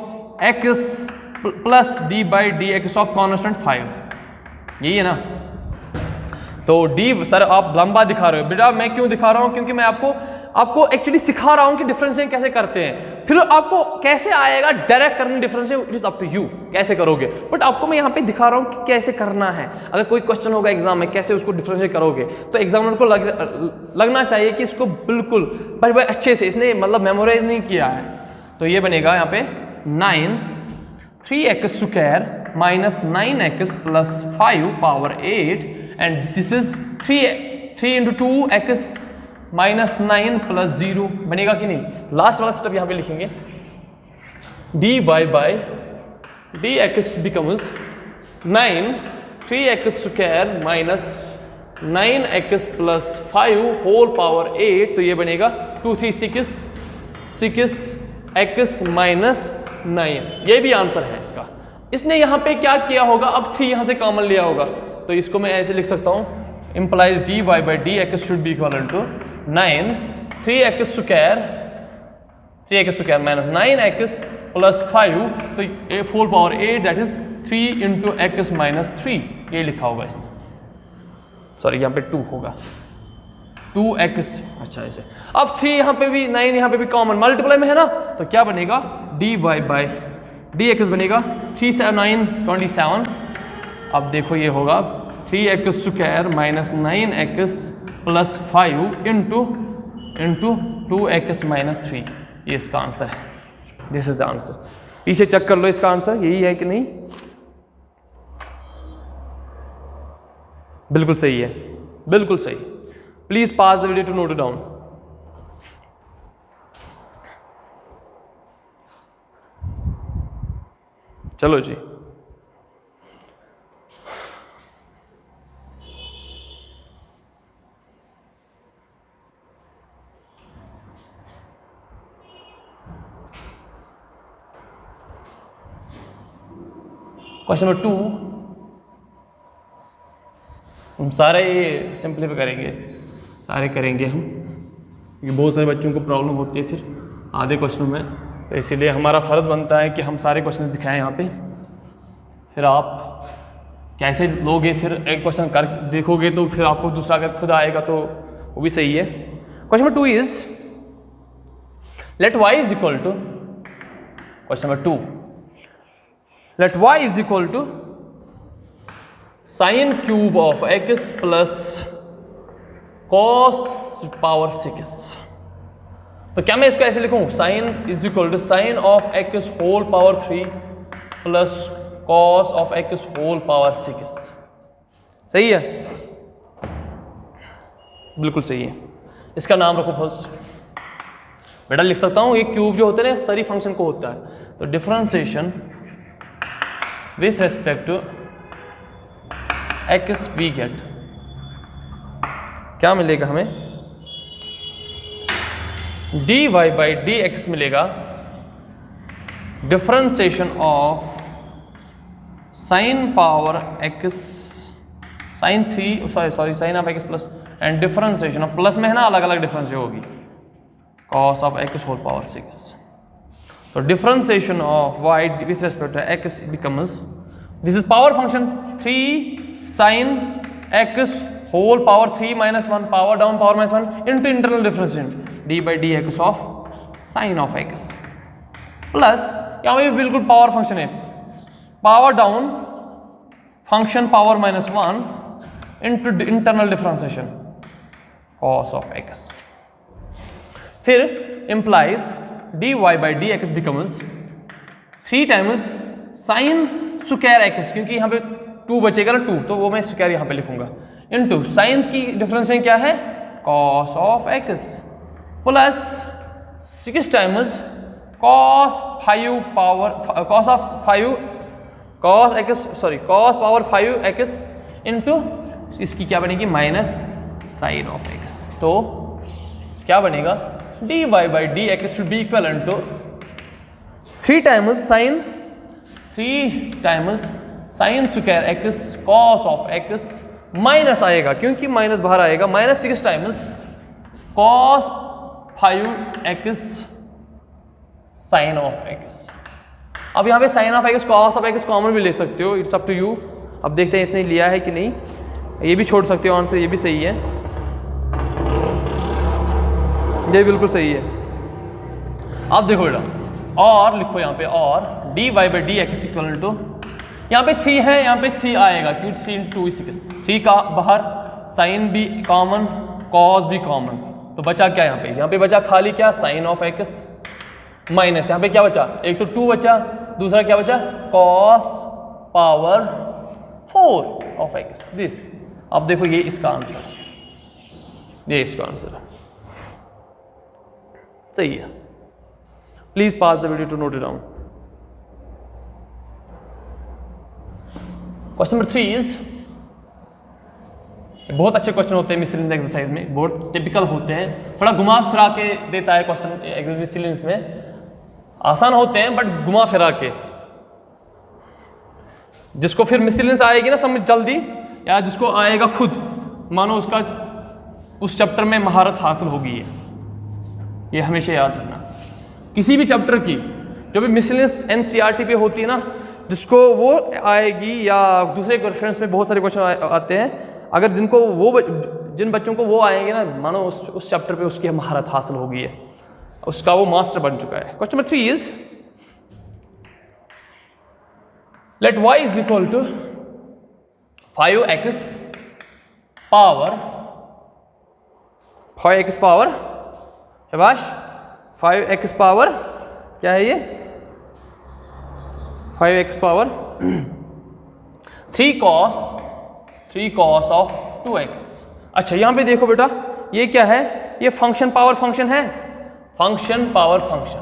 x plus d by d x of constant 5, यही है ना। तो डी सर आप लंबा दिखा रहे हो बेटा, मैं क्यों दिखा रहा हूं, क्योंकि मैं आपको एक्चुअली सिखा रहा हूं कि डिफरेंशिएट कैसे करते हैं, फिर आपको कैसे आएगा डायरेक्ट करने differentiate, it is up to you कैसे करोगे, बट आपको मैं यहाँ पे दिखा रहा हूँ कि कैसे करना है। अगर कोई क्वेश्चन होगा एग्जाम में कैसे उसको डिफरेंशिएट करोगे, तो एग्जामिनर को लगना चाहिए कि इसको बिल्कुल बड़े अच्छे से इसने मतलब मेमोराइज नहीं किया है। तो ये बनेगा यहाँ पे 3x square minus 9x plus 5 power 8 and this is 3 into 2x minus 9 plus 0 बनेगा कि नहीं। लास्ट वाला स्टेप यहाँ पे लिखेंगे dy by dx becomes 3x square minus 9x plus 5 whole power 8, तो ये बनेगा 2 3 6x माइनस 9, ये भी आंसर है इसका। इसने यहाँ पे क्या किया होगा, अब 3 यहाँ से कॉमन लिया होगा, तो इसको मैं ऐसे लिख सकता हूँ implies dy by dx should be equal to 3x square minus 9x plus 5, तो whole power 8 that is 3 into x minus 3, ये लिखा होगा इसने, सॉरी यहाँ पे 2 होगा 2x, अच्छा ऐसे। अब 3 यहाँ पे भी 9 यहाँ पे भी कॉमन मल्टीप्लाई में है ना, तो क्या बनेगा dy बाई dx बनेगा 3 7 9 27। अब देखो ये होगा 3x square minus 9x plus 5 into 2x minus 3, ये इसका आंसर है, दिस इज द आंसर। पीछे चेक कर लो इसका आंसर यही है कि नहीं, बिल्कुल सही है, बिल्कुल सही। Please pass the video to note down. चलो जी, क्वेश्चन नंबर 2 हम सारे ये सिंपलीफाई करेंगे, सारे करेंगे हम, क्योंकि बहुत सारे बच्चों को प्रॉब्लम होती है फिर आधे क्वेश्चनों में, तो इसीलिए हमारा फ़र्ज़ बनता है कि हम सारे क्वेश्चन दिखाएं यहाँ पे। फिर आप कैसे लोगे, फिर एक क्वेश्चन कर देखोगे तो फिर आपको दूसरा अगर खुद आएगा तो वो भी सही है। Question number 2 is let y is equal to, question number 2 let y is equal to sin cube of x plus cos power 6। तो क्या मैं इसको ऐसे लिखूं sin is equal to sin of x whole power 3 plus cos of x whole power 6, सही है, बिल्कुल सही है। इसका नाम रखो फर्स्ट, बेटा लिख सकता हूं ये क्यूब जो होते हैं ना सारी फंक्शन को होता है, तो differentiation with respect to x we get क्या मिलेगा हमें d y by d x मिलेगा differentiation of sine power x sine sine of x plus and differentiation of plus में है ना अलग अलग डिफरेंस होगी cos of x whole power 6. So differentiation of y with respect to x becomes, this is power function 3 sin x whole power 3 minus 1 power down power minus 1 into internal differentiation d by dx of sin of x plus यहाँ पे बिल्कुल power function है power down function power minus 1 into internal differentiation cos of x. फिर implies dy by dx becomes 3 times sin square x, क्योंकि यहाँ पे 2 बचेगा ना 2, तो वो मैं स्क्वायर यहाँ पे लिखूंगा इनटू साइन की डिफरेंशिएशन क्या है cos of x plus 6 times cos 5 power cos power 5x into इसकी क्या बनेगी माइनस साइन ऑफ x. तो क्या बनेगा dy by dx should be equivalent to 3 times sin square x cos of x minus आएगा क्योंकि माइनस बाहर आएगा minus 6 times cos 5x sin of x. अब यहाँ पे sin of x cos of x common भी ले सकते हो, इट्स अप टू यू. अब देखते हैं इसने लिया है कि नहीं, ये भी छोड़ सकते हो आंसर, ये भी सही है, ये बिल्कुल सही है. अब देखो बेटा और लिखो यहाँ पे और dy by dx equal to यहाँ पे 3 है, यहाँ पे 3 आएगा क्योंकि 3 into 2 is 6, 3 का बाहर साइन भी कॉमन cos भी कॉमन, तो बचा क्या यहाँ पे बचा खाली क्या साइन ऑफ x माइनस यहाँ पे क्या बचा, एक तो 2 बचा, दूसरा क्या बचा cos power 4 of x this. अब देखो ये इसका आंसर, ये इसका आंसर है, सही है. Please pass the video to note it down. Question number 3 is, बहुत अच्छे क्वेश्चन होते हैं मिसलेनियस एक्सरसाइज में, बहुत टिपिकल होते हैं, थोड़ा घुमा फिरा के देता है क्वेश्चन मिसलेनियस में, आसान होते हैं बट घुमा फिरा के. जिसको फिर मिसलेनियस आएगी ना समझ जल्दी, या जिसको आएगा खुद, मानो उसका उस चैप्टर में महारत हासिल होगी है. ये हमेशा याद रखना, किसी भी चैप्टर की जो भी मिसलेनियस एनसीईआरटी पे होती है ना, जिसको वो आएगी या दूसरे रेफरेंस में बहुत सारे क्वेश्चन आते हैं, अगर जिन बच्चों को वो आएंगे ना, मानो उस चैप्टर पे उसकी महारत हासिल हो गई है, उसका वो मास्टर बन चुका है. Question number 3 is, let y is equal to 5x power, 5x power, शाबाश, 5x पावर क्या है ये, 5x power 3 cos of 2x. अच्छा यहाँ पे देखो बेटा ये क्या है, ये फंक्शन पावर फंक्शन है, फंक्शन पावर फंक्शन,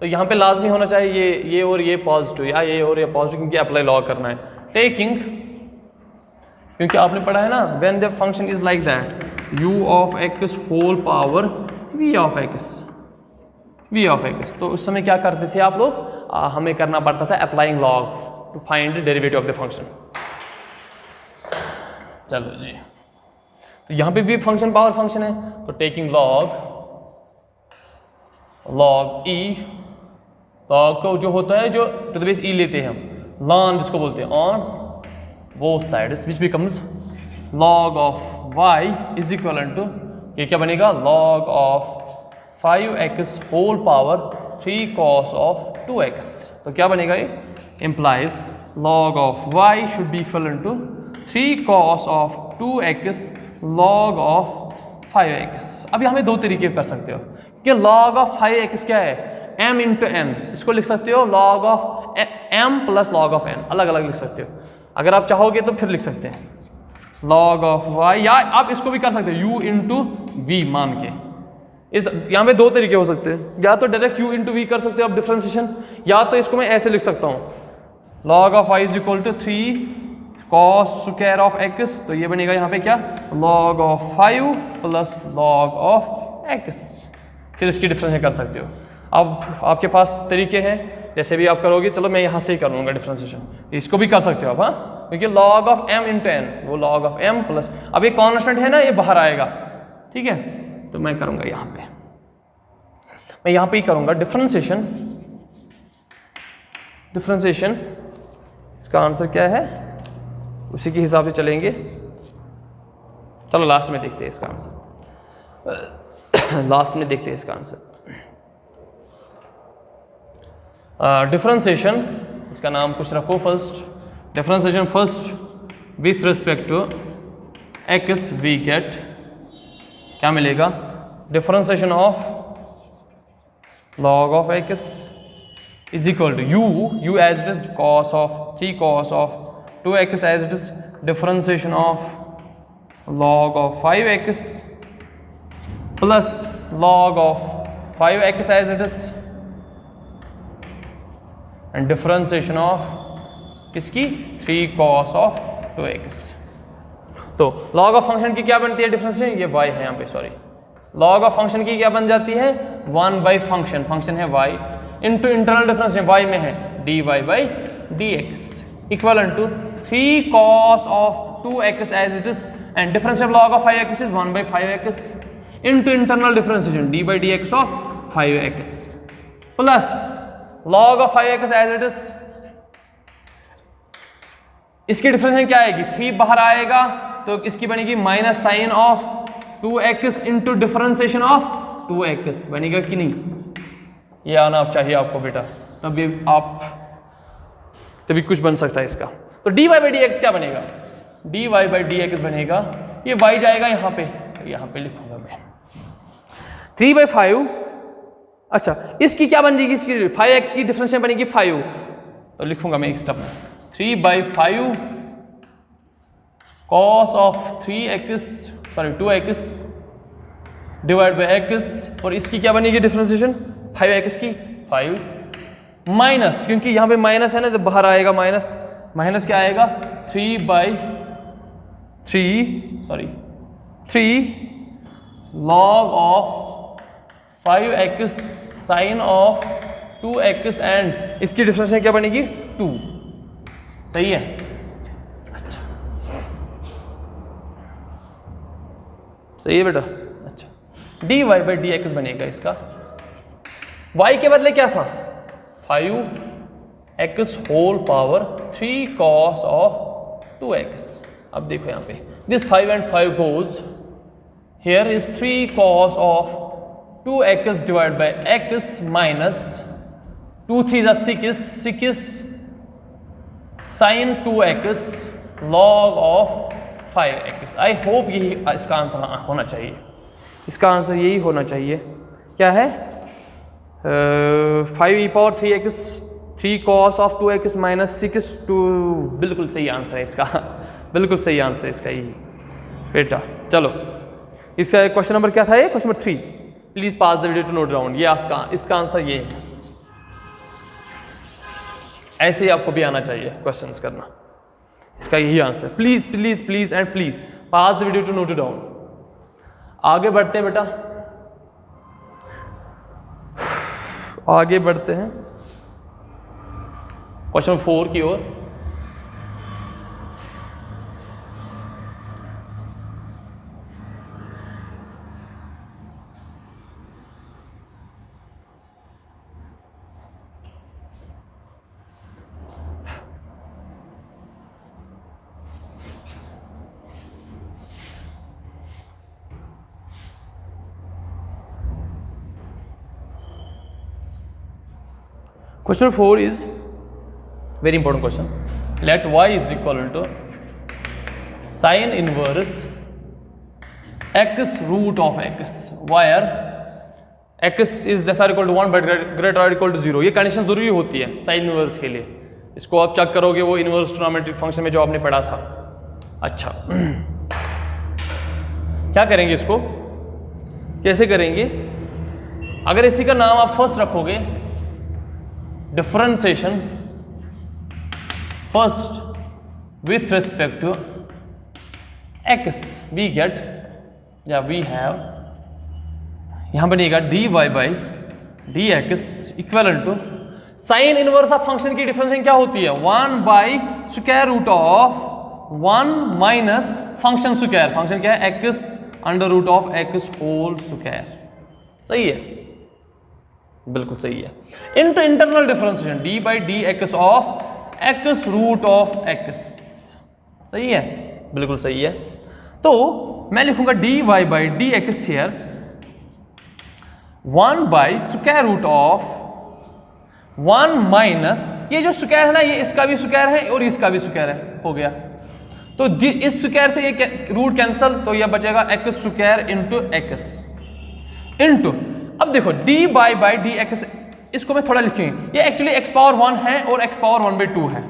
तो यहाँ पे लाजमी होना चाहिए ये और ये पॉजिटिव, या ये और ये पॉजिटिव, क्योंकि अप्लाई लॉग करना है. टेकिंग, क्योंकि आपने पढ़ा है ना, when the function is like that u of x whole power v of x, तो उस समय क्या करते थे आप लोग, हमें करना पड़ता था applying log to find derivative of the function. चलो जी, तो यहाँ पे भी फंक्शन पावर फंक्शन है, तो टेकिंग लॉग e, लॉग को जो होता है जो टू द बेस e लेते हैं हम, ln जिसको बोलते हैं, on both sides, which becomes log of y is equal to, ये क्या बनेगा, log of 5x whole power 3 cos of 2x. तो क्या बनेगा ये, implies log of y should be equivalent to 3 cos of 2x log of 5x. अब यहाँ पे दो तरीके कर सकते हो कि log ऑफ 5x क्या है, m इंटू n, इसको लिख सकते हो log of m plus log of n, अलग अलग लिख सकते हो. अगर आप चाहोगे तो फिर लिख सकते हैं log ऑफ y, या आप इसको भी कर सकते हो u इंटू v मान के. इस यहाँ पे दो तरीके हो सकते हैं, या तो डायरेक्ट u इंटू वी कर सकते हो आप डिफ्रेंसिएशन, या तो इसको मैं ऐसे लिख सकता हूँ log of y is equal to 3 cos square of x, तो ये बनेगा यहाँ पे क्या, log of 5 plus log of x. फिर इसकी डिफरेंशिएशन कर सकते हो। अब आपके पास तरीके हैं, जैसे भी आप करोगे, चलो मैं यहाँ से ही कर लूँगा डिफरेंशिएशन, इसको भी कर सकते हो आप, हाँ, क्योंकि log of m into n, वो log ऑफ m प्लस, अब ये कॉन्स्टेंट है ना, ये बाहर आएगा, ठीक है, तो मैं करूँगा यहाँ पे, मैं यहाँ पे ही करूँगा डिफरेंशिएशन। इसका आंसर क्या है, उसी के हिसाब से चलेंगे। चलो लास्ट में देखते हैं इसका आंसर, लास्ट में देखते हैं इसका आंसर। डिफरेंशिएशन, इसका नाम कुछ रखो first, differentiation first with respect to x we get, क्या मिलेगा, differentiation of log of x is equal to u as it is cos of 3 cos of 2x as it is differentiation of log of 5x plus log of 5x as it is and differentiation of किसकी 3 cos of 2x। तो log of function की क्या बनती है differentiation, ये y है यहाँ पे, सॉरी, log ऑफ फंक्शन की क्या बन जाती है 1 बाई फंक्शन, फंक्शन है y into internal difference y में है dy by dx equal to 3 cos of 2x as it is and difference of log of 5x is 1 by 5x into internal differentiation d by dx of 5x plus log of 5x as it is, इसकी differentiation क्या आएगी, 3 बाहर आएगा तो इसकी बनेगी minus sine of 2x into differentiation of 2x, बनेगा कि नहीं, ये आना आप चाहिए आपको बेटा, तभी कुछ बन सकता है इसका। तो dy बाई dx क्या बनेगा, dy बाई dx बनेगा, ये y जाएगा यहाँ पे लिखूंगा मैं 3/5, अच्छा इसकी क्या बन जाएगी, इसकी 5x की डिफरेंशिएशन बनेगी 5, तो लिखूंगा मैं एक स्टेप में 3/5 cos of 2x divide by x, और इसकी क्या बनेगी डिफरेंशिएशन 5x की 5 माइनस, क्योंकि यहाँ पे माइनस है ना तो बाहर आएगा माइनस क्या आएगा 3 log of 5x sine of 2x and इसकी डिफरेंशिएशन क्या बनेगी 2, सही है। अच्छा सही है बेटा, अच्छा dy बाई dx बनेगा इसका, y के बदले क्या था 5x whole power 3 cos of 2x। अब देखो यहाँ पे this 5 and 5 goes, here is 3 cos of 2x divided by x minus 2 3 6 sin 2x log of 5x। I hope यही इसका आंसर होना चाहिए, इसका आंसर यही होना चाहिए, क्या है 5e⁴x 3 cos of 2x minus 6 2, बिल्कुल सही आंसर है इसका, बिल्कुल सही आंसर है इसका यही बेटा। चलो इसका क्वेश्चन नंबर क्या था, ये question number 3, please pass the video to note down, ये इसका आंसर ये है, ऐसे ही आपको भी आना चाहिए क्वेश्चंस करना, इसका यही answer, please please please and please pass the video to note down. आगे बढ़ते हैं बेटा, आगे बढ़ते हैं क्वेश्चन 4 की ओर। Question 4 is very important question. Let y is equal to sin inverse x root of x, where x is less or equal to 1 but greater or equal to 0। ये condition जरूरी होती है साइन इनवर्स के लिए, इसको आप check करोगे वो इनवर्स ट्रिग्नोमेट्रिक फंक्शन में जो आपने पढ़ा था। अच्छा क्या करेंगे, इसको कैसे करेंगे, अगर इसी का नाम आप फर्स्ट रखोगे differentiation first with respect to x, we get, yeah we have यहाँ बनेगा dy by d x equal to sine inverse of function की डिफरेंशिएशन क्या होती है 1 by square root of 1 minus function square, function क्या है x under root of x whole square. सही है, बिल्कुल सही है। Into internal differentiation d by d x of x root of x. सही है, बिल्कुल सही है। तो मैं लिखूंगा d y by d x here 1 by square root of 1 minus, ये जो स्क्वायर है ना ये इसका भी स्क्वायर है और इसका भी स्क्वायर है, हो गया। तो इस स्क्वायर से ये रूट कैंसल, तो ये बचेगा x square into x into, अब देखो डी बाई डी एक्स, इसको मैं थोड़ा लिखूंगी, ये एक्चुअली एक्स पावर 1 है और एक्स पावर 1/2 है।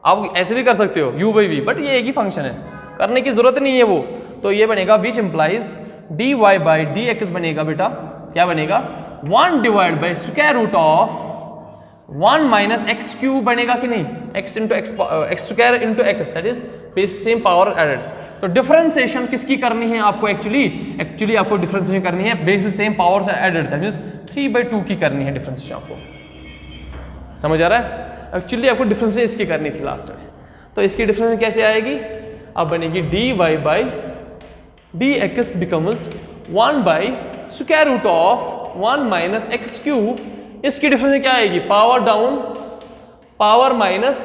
आप ऐसे भी कर सकते हो u बाई वी, बट ये एक ही फंक्शन है, करने की जरूरत नहीं है वो। तो ये बनेगा which implies d y by d x बनेगा बेटा, क्या बनेगा 1 divide by square root of 1 minus x cube बनेगा कि नहीं, x into x square into x, that is same power added. तो डिफरेंशिएशन किसकी करनी है आपको, एक्चुअली आपको डिफरेंशिएशन करनी है बेसिस सेम पावर से एडेड, दैट इज 3/2 की करनी है डिफरेंशिएशन आपको। समझ आ रहा है? एक्चुअली आपको डिफरेंशिएशन इसकी करनी थी लास्ट में। तो इसकी डिफरेंशिएशन कैसे आएगी, अब बनेगी d y by d x becomes 1 by square root of 1 minus x cube, इसकी डिफरेंस क्या आएगी पावर डाउन पावर माइनस,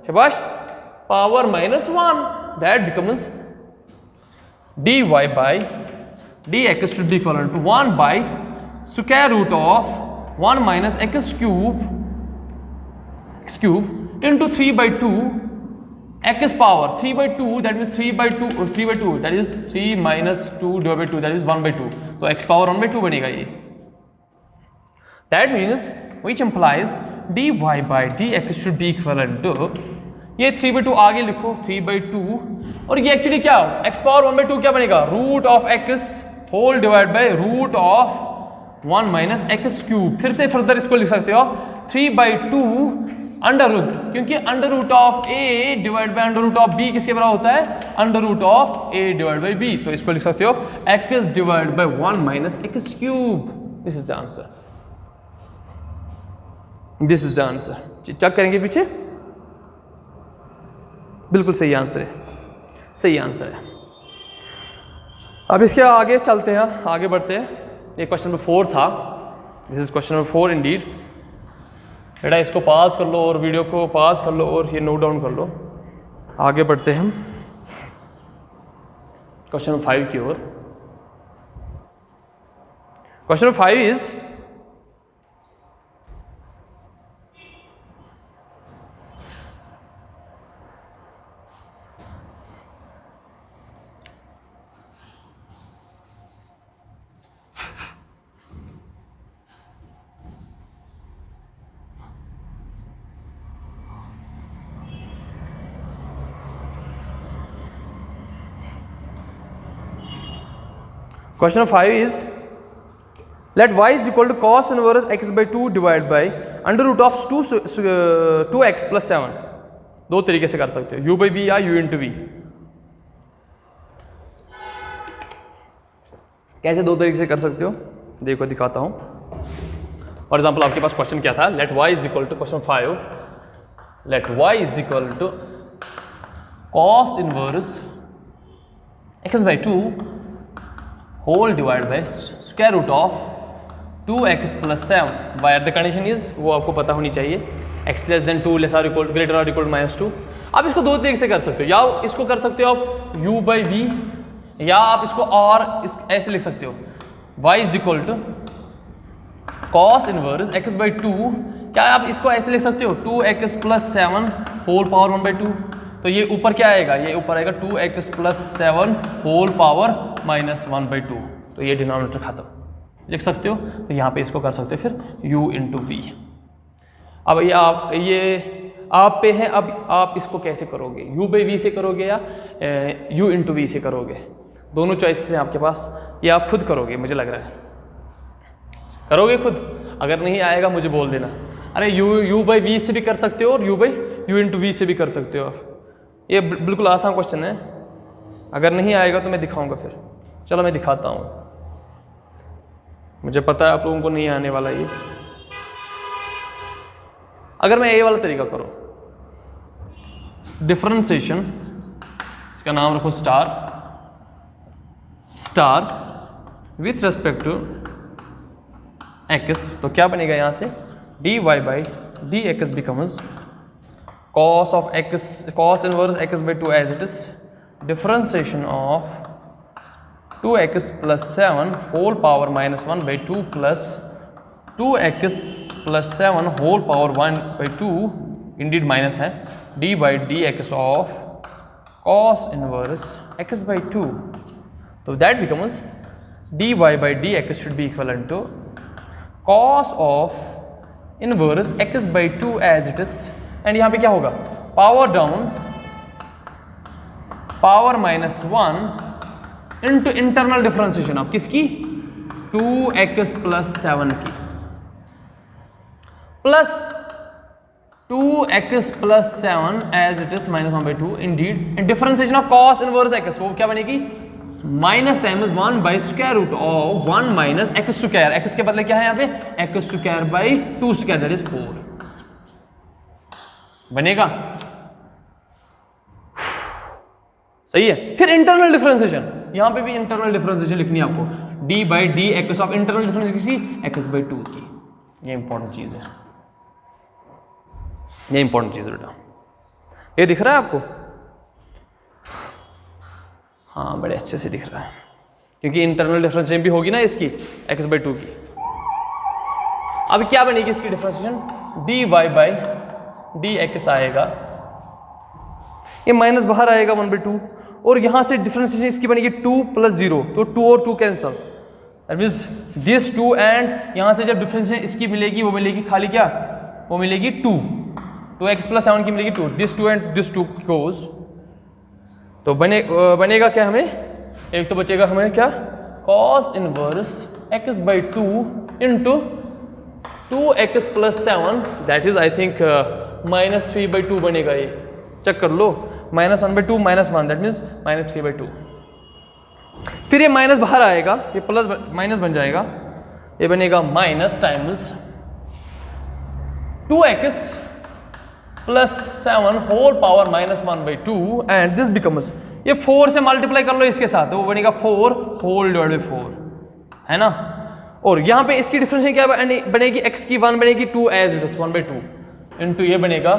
शाबाश, power minus 1, that becomes d y by d x should be equal to 1 by square root of 1 minus x cube into 3/2 x power 3/2, that means 3/2 that is 3 minus 2 divide by 2 that is 1/2, तो x power 1/2 बनेगा ये। That means which implies dy by dx should be equivalent to, ये 3/2 आगे लिखो 3/2, और ये actually क्या x power 1/2 क्या बनेगा root of x whole divide by root of 1 minus x cube. फिर से फर्दर इसको लिख सकते हो 3/2 अंडर रूट, क्योंकि under root of a divide by under root of b किसके बराबर होता है under root of a divide by b, तो इसको लिख सकते हो x divide by 1 minus x cube. This is the answer, this is the answer. Check करेंगे पीछे, बिल्कुल सही आंसर है, सही आंसर है। अब इसके आगे चलते हैं, आगे बढ़ते हैं। ये क्वेश्चन नंबर 4 था, this is question number 4 Indeed. बेटा इसको पास कर लो और वीडियो को पास कर लो और ये नोट डाउन कर लो। आगे बढ़ते हैं हम क्वेश्चन नंबर 5 की ओर। Question number 5 is Question number 5 is let y is equal to cos inverse x by 2 divided by under root of 2x plus 7। दो तरीके से कर सकते हो, u by v या u into v। कैसे दो तरीके से कर सकते हो देखो दिखाता हूं। फॉर एग्जाम्पल आपके पास क्वेश्चन क्या था, let y is equal to question 5, let y is equal to cos inverse x by 2 whole divide by square root of 2x plus 7, where the condition is, वो आपको पता होनी चाहिए, x less than 2 less or equal greater or equal -2। आप इसको दो तरीके से कर सकते हो, या इसको कर सकते हो आप u बाई वी, या आप इसको और ऐसे लिख सकते हो y is equal to cos inverse x by 2, क्या आप इसको ऐसे लिख सकते हो 2x plus 7 होल पावर 1/2। तो ये ऊपर क्या आएगा, ये ऊपर आएगा 2x plus 7 होल पावर -1/2, तो ये डिनोमिनेटर खत्म, लिख सकते हो। तो यहाँ पे इसको कर सकते हो फिर u इंटू वी। अब ये आप पे है, अब आप इसको कैसे करोगे, u बाई वी से करोगे या u इंटू वी से करोगे, दोनों चॉइसेस हैं आपके पास, ये आप खुद करोगे मुझे लग रहा है, करोगे खुद। अगर नहीं आएगा मुझे बोल देना, अरे u बाई वी से भी कर सकते हो और u इंटू वी से भी कर सकते हो। ये बिल्कुल आसान क्वेश्चन है, अगर नहीं आएगा तो मैं दिखाऊंगा फिर। चलो मैं दिखाता हूँ। मुझे पता है आप लोगों को नहीं आने वाला ये। अगर मैं ये वाला तरीका करूं, डिफरेंशिएशन, इसका नाम रखो star, star with respect to x, तो क्या बनेगा यहां से dy by dx becomes cos of x, cos inverse x by 2 as it is, differentiation of 2x plus 7 whole power minus 1 by 2 plus 2x plus 7 whole power 1 by 2, indeed minus है, d by dx of cos inverse x by 2, so that becomes dy by dx should be equivalent to cos of inverse x by 2 as it is, and यहाँ पे क्या होगा, power down power minus 1 into internal differentiation of किसकी, 2x plus 7 की, plus 2x plus 7 as it is minus 1 by 2 indeed, and differentiation of cos inverse x, वो क्या बनेगी minus times 1 by square root of 1 minus x square, x के बदले क्या है यहाँ पे x square by 2 square, that is 4 बनेगा। सही है। फिर इंटरनल डिफरेंशिएशन, यहां पे भी इंटरनल डिफरेंशिएशन लिखनी है आपको, d by d x of internal differentiation किसी एक्स बाई 2 की, ये इंपॉर्टेंट चीज है, ये इंपॉर्टेंट चीज है बेटा, ये दिख रहा है आपको, हाँ बड़े अच्छे से दिख रहा है, क्योंकि इंटरनल डिफरेंशिएशन भी होगी ना इसकी x बाई 2 की। अब क्या बनेगी इसकी डिफरेंशिएशन, dy बाई dx आएगा, ये माइनस बाहर आएगा 1 बाई 2, और यहां से डिफरेंशिएशन इसकी बनेगी 2 प्लस 0, तो 2 और 2 cancel, that means this 2, and यहां से जब डिफरेंशिएशन इसकी मिलेगी वो मिलेगी खाली क्या, वो मिलेगी 2x प्लस 7 की मिलेगी 2, दिस 2 एंड दिस 2 गोज, तो बनेगा क्या हमें, एक तो बचेगा हमें क्या, cos inverse x by 2 into 2x plus 7, that is I think minus 3 by 2 बनेगा, ये चेक कर लो, minus 1 by 2 minus 1, that means minus 3 by 2, फिर ये माइनस बाहर आएगा, ये प्लस माइनस बन जाएगा, ये बनेगा minus times 2x plus 7 whole power minus 1 by 2, and this becomes, ये 4 से मल्टीप्लाई कर लो इसके साथ, तो वो बनेगा 4 होल डिवाइड बाई 4, है ना, और यहाँ पे इसकी डिफरेंशिएशन क्या बनेगी, x की 1 बनेगी 2 as it is 1 by 2 into ये बनेगा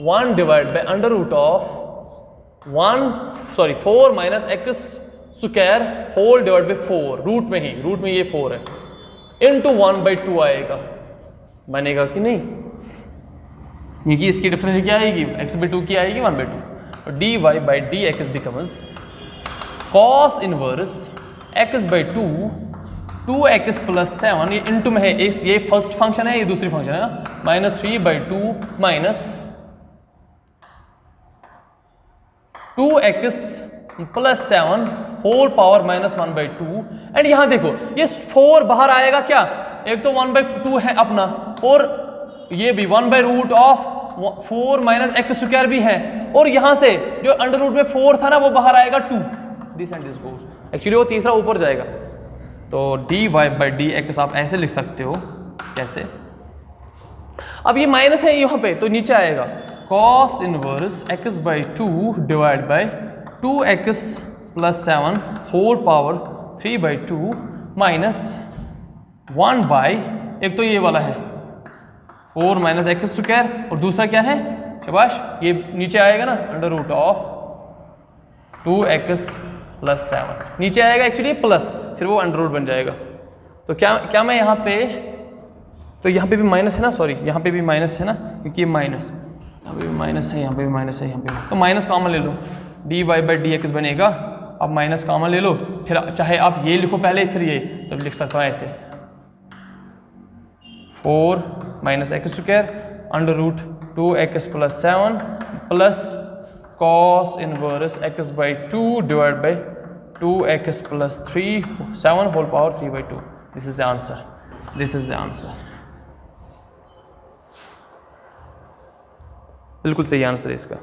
1 divide by under root of 4 minus x square whole divide by 4, root में ही, रूट में ये 4 है, इंटू 1 बाई 2 आएगा, बनेगा कि नहीं, क्योंकि इसकी डिफरेंस क्या आएगी, x बाई 2 की आएगी 1 by 2, dy by d x becomes cos inverse x by 2 2x plus 7, ये इंटू में है, ये फर्स्ट फंक्शन है, ये दूसरी फंक्शन है ना, minus 3 by 2 minus 2x plus 7 whole power minus 1 by 2, and यहां देखो ये 4 बाहर आएगा क्या, एक तो 1 बाई 2 है अपना, और ये भी 1 by root of 4 minus x square भी है, और यहां से जो अंडर रूट में 4 था ना वो बाहर आएगा 2, this and this goes, actually वो तीसरा ऊपर जाएगा, तो dy बाई डी एक्स आप ऐसे लिख सकते हो, कैसे, अब ये माइनस है यहाँ पे, तो नीचे आएगा cos inverse x by 2 divide by 2x plus 7 whole power 3 by 2 minus 1 by, एक तो ये वाला है 4 माइनस एक्स स्क्वायर, और दूसरा क्या है शाबाश, ये नीचे आएगा ना under root of 2x plus 7, नीचे आएगा एक्चुअली प्लस, फिर वो अंडर रूट बन जाएगा, तो क्या मैं यहाँ पे, तो यहाँ पे भी माइनस है ना, सॉरी यहाँ पे भी माइनस है ना, क्योंकि ये माइनस, यहाँ पे भी माइनस है, यहाँ पे भी माइनस है, यहाँ पे, तो माइनस कॉमन ले लो, dy बाई डी एक्स बनेगा, अब माइनस कॉमन ले लो, फिर चाहे आप ये लिखो पहले फिर ये, तो लिख सकता हूँ ऐसे 4 minus x square under root 2x plus 7 plus cos inverse x by 2 divide by 2x plus 7 whole power 3 by 2, this is the answer, this is the answer, बिल्कुल सही आंसर है इसका।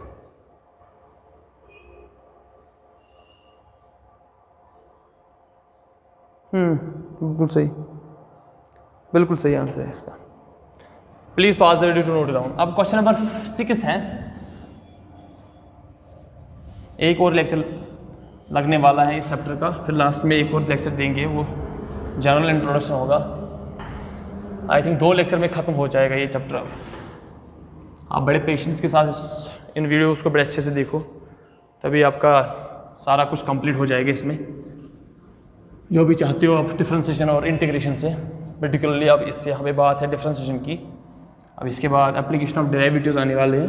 बिल्कुल सही। बिल्कुल सही आंसर है इसका। Please pass the video to note down. अब क्वेश्चन नंबर 6 है। एक और लेक्चर लगने वाला है इस चैप्टर का, फिर लास्ट में एक और लेक्चर देंगे, वो जनरल इंट्रोडक्शन होगा। आई थिंक 2 लेक्चर में ख़त्म हो जाएगा ये चैप्टर। अब आप बड़े पेशेंस के साथ इन वीडियोज़ को बड़े अच्छे से देखो, तभी आपका सारा कुछ कंप्लीट हो जाएगा इसमें। जो भी चाहते हो आप डिफ्रेंसिएशन और इंटीग्रेशन से, पर्टिकुलरली अब इससे हमें बात है डिफ्रेंसिएशन की। अब इसके बाद एप्लीकेशन ऑफ डेरिवेटिव्स आने वाले हैं,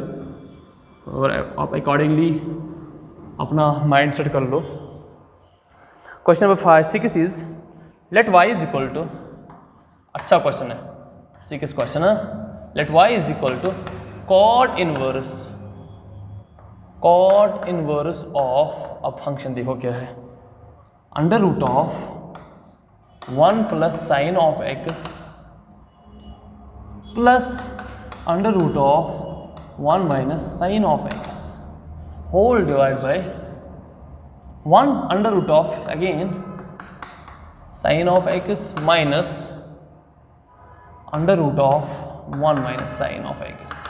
और आप अकॉर्डिंगली अपना माइंड सेट कर लो। Question number 6 is let y is equal to, अच्छा क्वेश्चन है 6 क्वेश्चन है, let y is equal to cot inverse of, अब फंक्शन देखो क्या है, under root of 1 plus sine of x plus under root of 1 minus sine of x whole divide by 1 under root of again sine of x minus under root of 1 minus sine of x।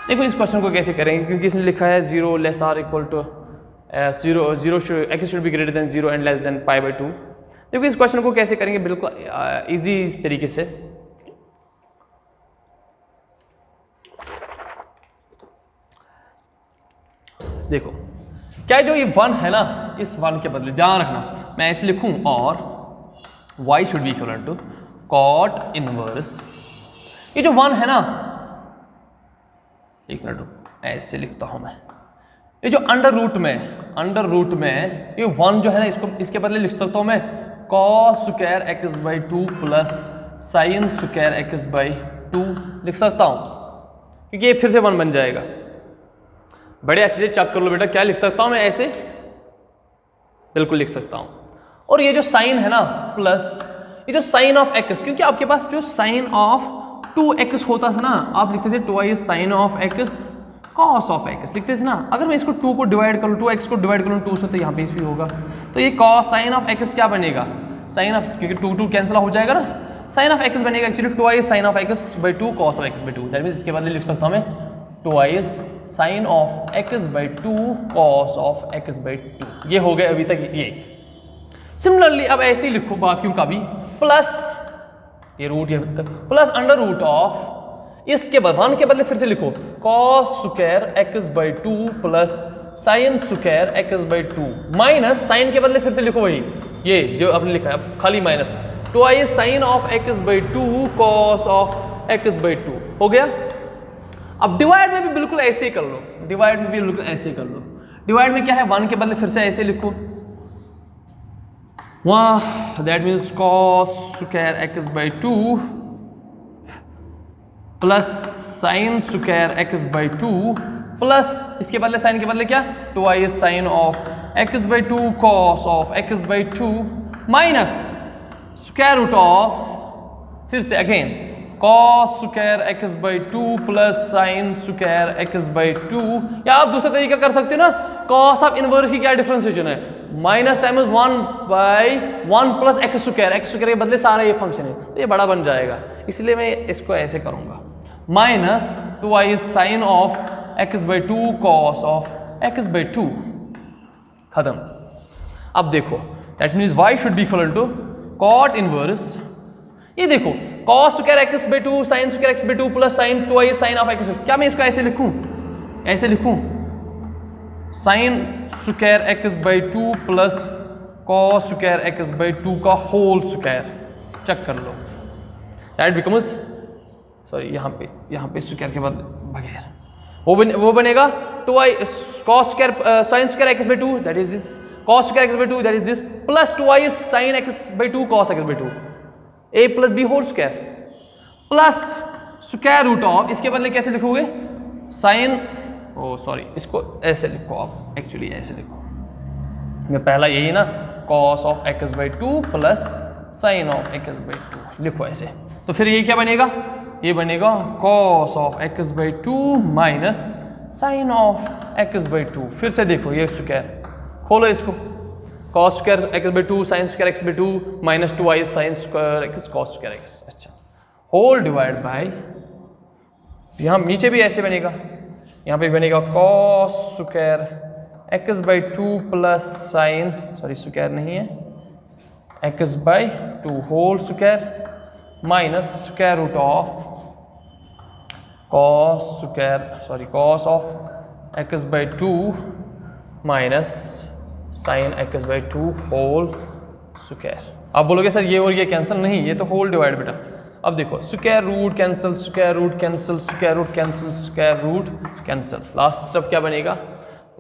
देखो इस question को कैसे करेंगे, क्योंकि इसने लिखा है 0 less or equal to 0 x should be greater than 0 and less than pi by 2। देखो इस क्वेश्चन को कैसे करेंगे बिल्कुल इजी इस तरीके से। देखो क्या जो ये 1 है ना, इस 1 के बदले ध्यान रखना मैं ऐसे लिखूं, और y should be equal to cot inverse, ये जो 1 है ना, एक मिनट ऐसे लिखता हूं मैं, ये जो अंडर रूट में ये 1 जो है ना, इसको इसके बदले लिख सकता हूं मैं cos square x by 2 plus sine square x by 2 लिख सकता हूं, क्योंकि ये फिर से 1 बन जाएगा। बड़े अच्छे से चेक कर लो बेटा, क्या लिख सकता हूं मैं ऐसे, बिल्कुल लिख सकता हूं। और ये जो साइन है ना प्लस ये जो साइन ऑफ x, क्योंकि आपके पास जो साइन ऑफ 2x होता था ना, आप लिखते थे twice sine of x cos of x लिखते थे ना। अगर मैं इसको 2 को डिवाइड करूँ, 2x को डिवाइड करूँ 2 से, तो यहाँ पे भी होगा, तो ये कॉस साइन ऑफ x क्या बनेगा, साइन ऑफ, क्योंकि 2 कैंसिल हो जाएगा ना, साइन ऑफ x बनेगा actually twice sine of x by 2 cos of x by 2। That means इसके बदले लिख सकता हूँ मैं twice sine of x by 2 cos of x by 2। ये हो गए अभी तक ये। सिमिलरली अब ऐसे ही लिखो बाकियों का भी, प्लस ये रूट ये तक प्लस अंडर रूट ऑफ, इसके बाद 1 के बदले फिर से लिखो cos square x by 2 plus sine square x by 2 minus sine के बदले फिर से लिखो वही ये जो आपने लिखा है, अब खाली minus twice sine of x by 2 cos of x by 2 हो गया। अब डिवाइड में भी बिल्कुल ऐसे ही कर लो, डिवाइड में भी बिल्कुल ऐसे ही कर लो। डिवाइड में क्या है, 1 के बदले फिर से ऐसे लिखो, वाह that means cos square x by 2 plus sine square x by 2 plus इसके बदले साइन के बदले क्या, twice sine of x by 2 cos of x by 2 minus square root of फिर से again cos square x by 2 plus sine square x by 2। या आप दूसरा तरीका कर सकते हो ना, कॉस ऑफ इनवर्स की क्या डिफरेंशिएशन है, minus times 1 by 1 plus x square के बदले सारा ये फंक्शन है, तो ये बड़ा बन जाएगा, इसलिए मैं इसको ऐसे करूंगा minus twice sine of x by 2 cos of x by 2 खत्म। अब देखो that means y should be equal to cot inverse, ये देखो cos square x by 2 sine square x by 2 plus sine twice sine of x। क्या मैं इसको ऐसे लिखूं, ऐसे लिखूं sine square x by 2 plus cos square x by 2 का होल स्क्वायर, चेक कर लो दैट बिकम्स, सॉरी यहाँ पे स्क्वायर के बाद बगैर वो बनेगा twice cos square sine square x by 2 that is this, cos square x by 2 that is this, plus twice sine x by 2 cos x by 2 a plus b whole square plus square root of, इसके बदले कैसे लिखोगे sign, ओ sorry इसको ऐसे लिखो आप, actually ऐसे लिखो, ये पहला यही ना cos of x by 2 plus sine of x by 2 लिखो ऐसे, तो फिर ये क्या बनेगा, ये बनेगा cos of x by 2 minus sine of x by 2। फिर से देखो ये स्क्वायर खोलो इसको, cos square x by 2 sine square x by 2 minus 2i sine square x cos square x. अच्छा, होल डिवाइड बाय, यहाँ नीचे भी ऐसे बनेगा, यहाँ पे बनेगा cos square x by 2 plus sine, sorry square नहीं है, x by 2 whole square minus square root of cos of x by 2 minus sine x by 2 whole square. आप बोलोगे सर ये और ये कैंसिल, नहीं, ये तो होल डिवाइड बेटा। अब देखो square root cancel, square root cancel, square root cancel, square root cancel, last step क्या बनेगा,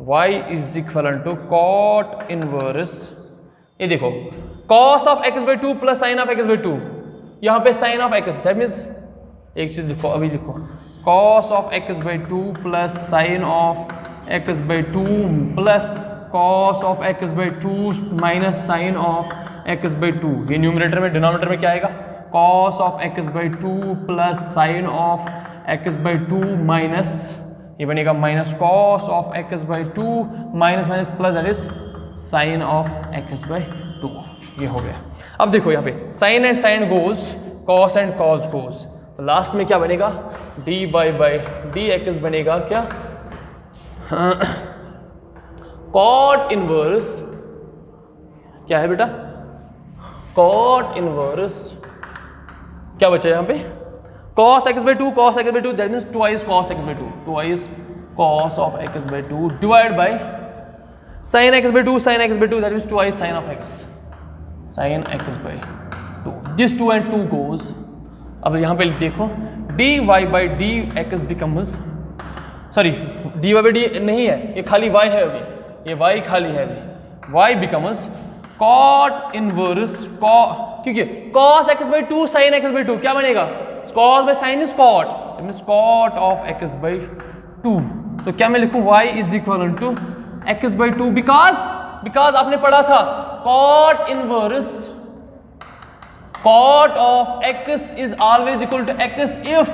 y is equal to cot inverse, ये देखो cos of x by 2 plus sine of x by 2, यहाँ पे sine of x, that means एक चीज लिखो, अभी लिखो cos of x by 2 plus sine of x by 2 plus cos of x by 2 minus sine of x by 2, ये numerator में, denominator में क्या आएगा, cos of x by 2 plus sine of x by 2 minus, ये बनेगा minus cos of x by 2 minus minus plus that is sine of x by 2, ये हो गया। अब देखो यहाँ पे sine and sine goes, cos and cos goes, तो लास्ट में क्या बनेगा, d y by d x बनेगा क्या, कॉट इनवर्स, क्या है बेटा, कॉट इनवर्स, क्या बचा यहाँ पे, cos x by 2 cos x by 2, that means twice cos x by 2, twice cos of x by 2 divided by sin x by 2 sin x by 2, that means twice sin of x, sin x by 2, this 2 and 2 goes, अब यहाँ पे देखो dy by dx becomes, sorry dy by d नहीं है, ये खाली y है अभी, ये y खाली है अभी, y becomes cot inverse क्योंकि cos x by 2 sin x by 2 क्या बनेगा, cos by sin is cot, that means cot of x by 2, तो क्या मैं लिखूं y is equal to x by 2 because आपने पढ़ा था cot inverse cot of x is always equal to x if,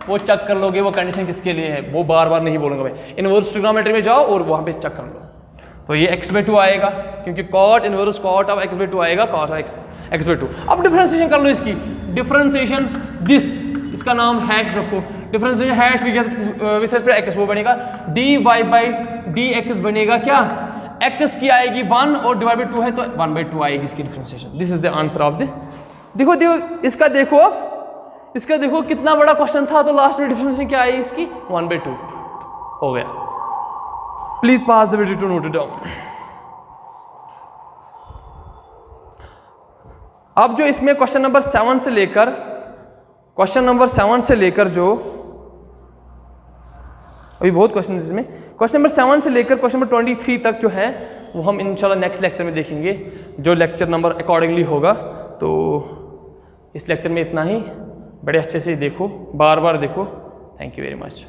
वो चेक कर लोगे, वो कंडीशन किसके लिए है वो बार बार नहीं बोलूंगा मैं, इनवर्स ट्रिग्नोमेट्री में जाओ और वहां पे चेक कर लो, तो ये x by 2 आएगा क्योंकि cot inverse cot of x by 2 आएगा, cot of x by 2। अब डिफरेंशिएशन कर लो इसकी, डिफरेंशिएशन दिस, इसका नाम हैश रखो, differentiation hash with respect x, वो बनेगा dy by dx बनेगा क्या, x की आएगी 1 और डिवाइड बाय 2 है तो 1 by 2 आएगी इसकी differentiation, this is the answer of this. देखो इसका देखो, अब इसका देखो कितना बड़ा क्वेश्चन था, तो लास्ट में डिफरेंशिएशन क्या आई इसकी 1 by 2 हो गया। Please pass the video to note it down. अब जो इसमें क्वेश्चन नंबर 7 से लेकर जो अभी बहुत क्वेश्चन इसमें, क्वेश्चन नंबर 7 से लेकर क्वेश्चन नंबर 23 तक जो है वो हम इंशाल्लाह नेक्स्ट लेक्चर में देखेंगे, जो लेक्चर नंबर अकॉर्डिंगली होगा। तो इस लेक्चर में इतना ही, बड़े अच्छे से देखो, बार बार देखो। Thank you very much.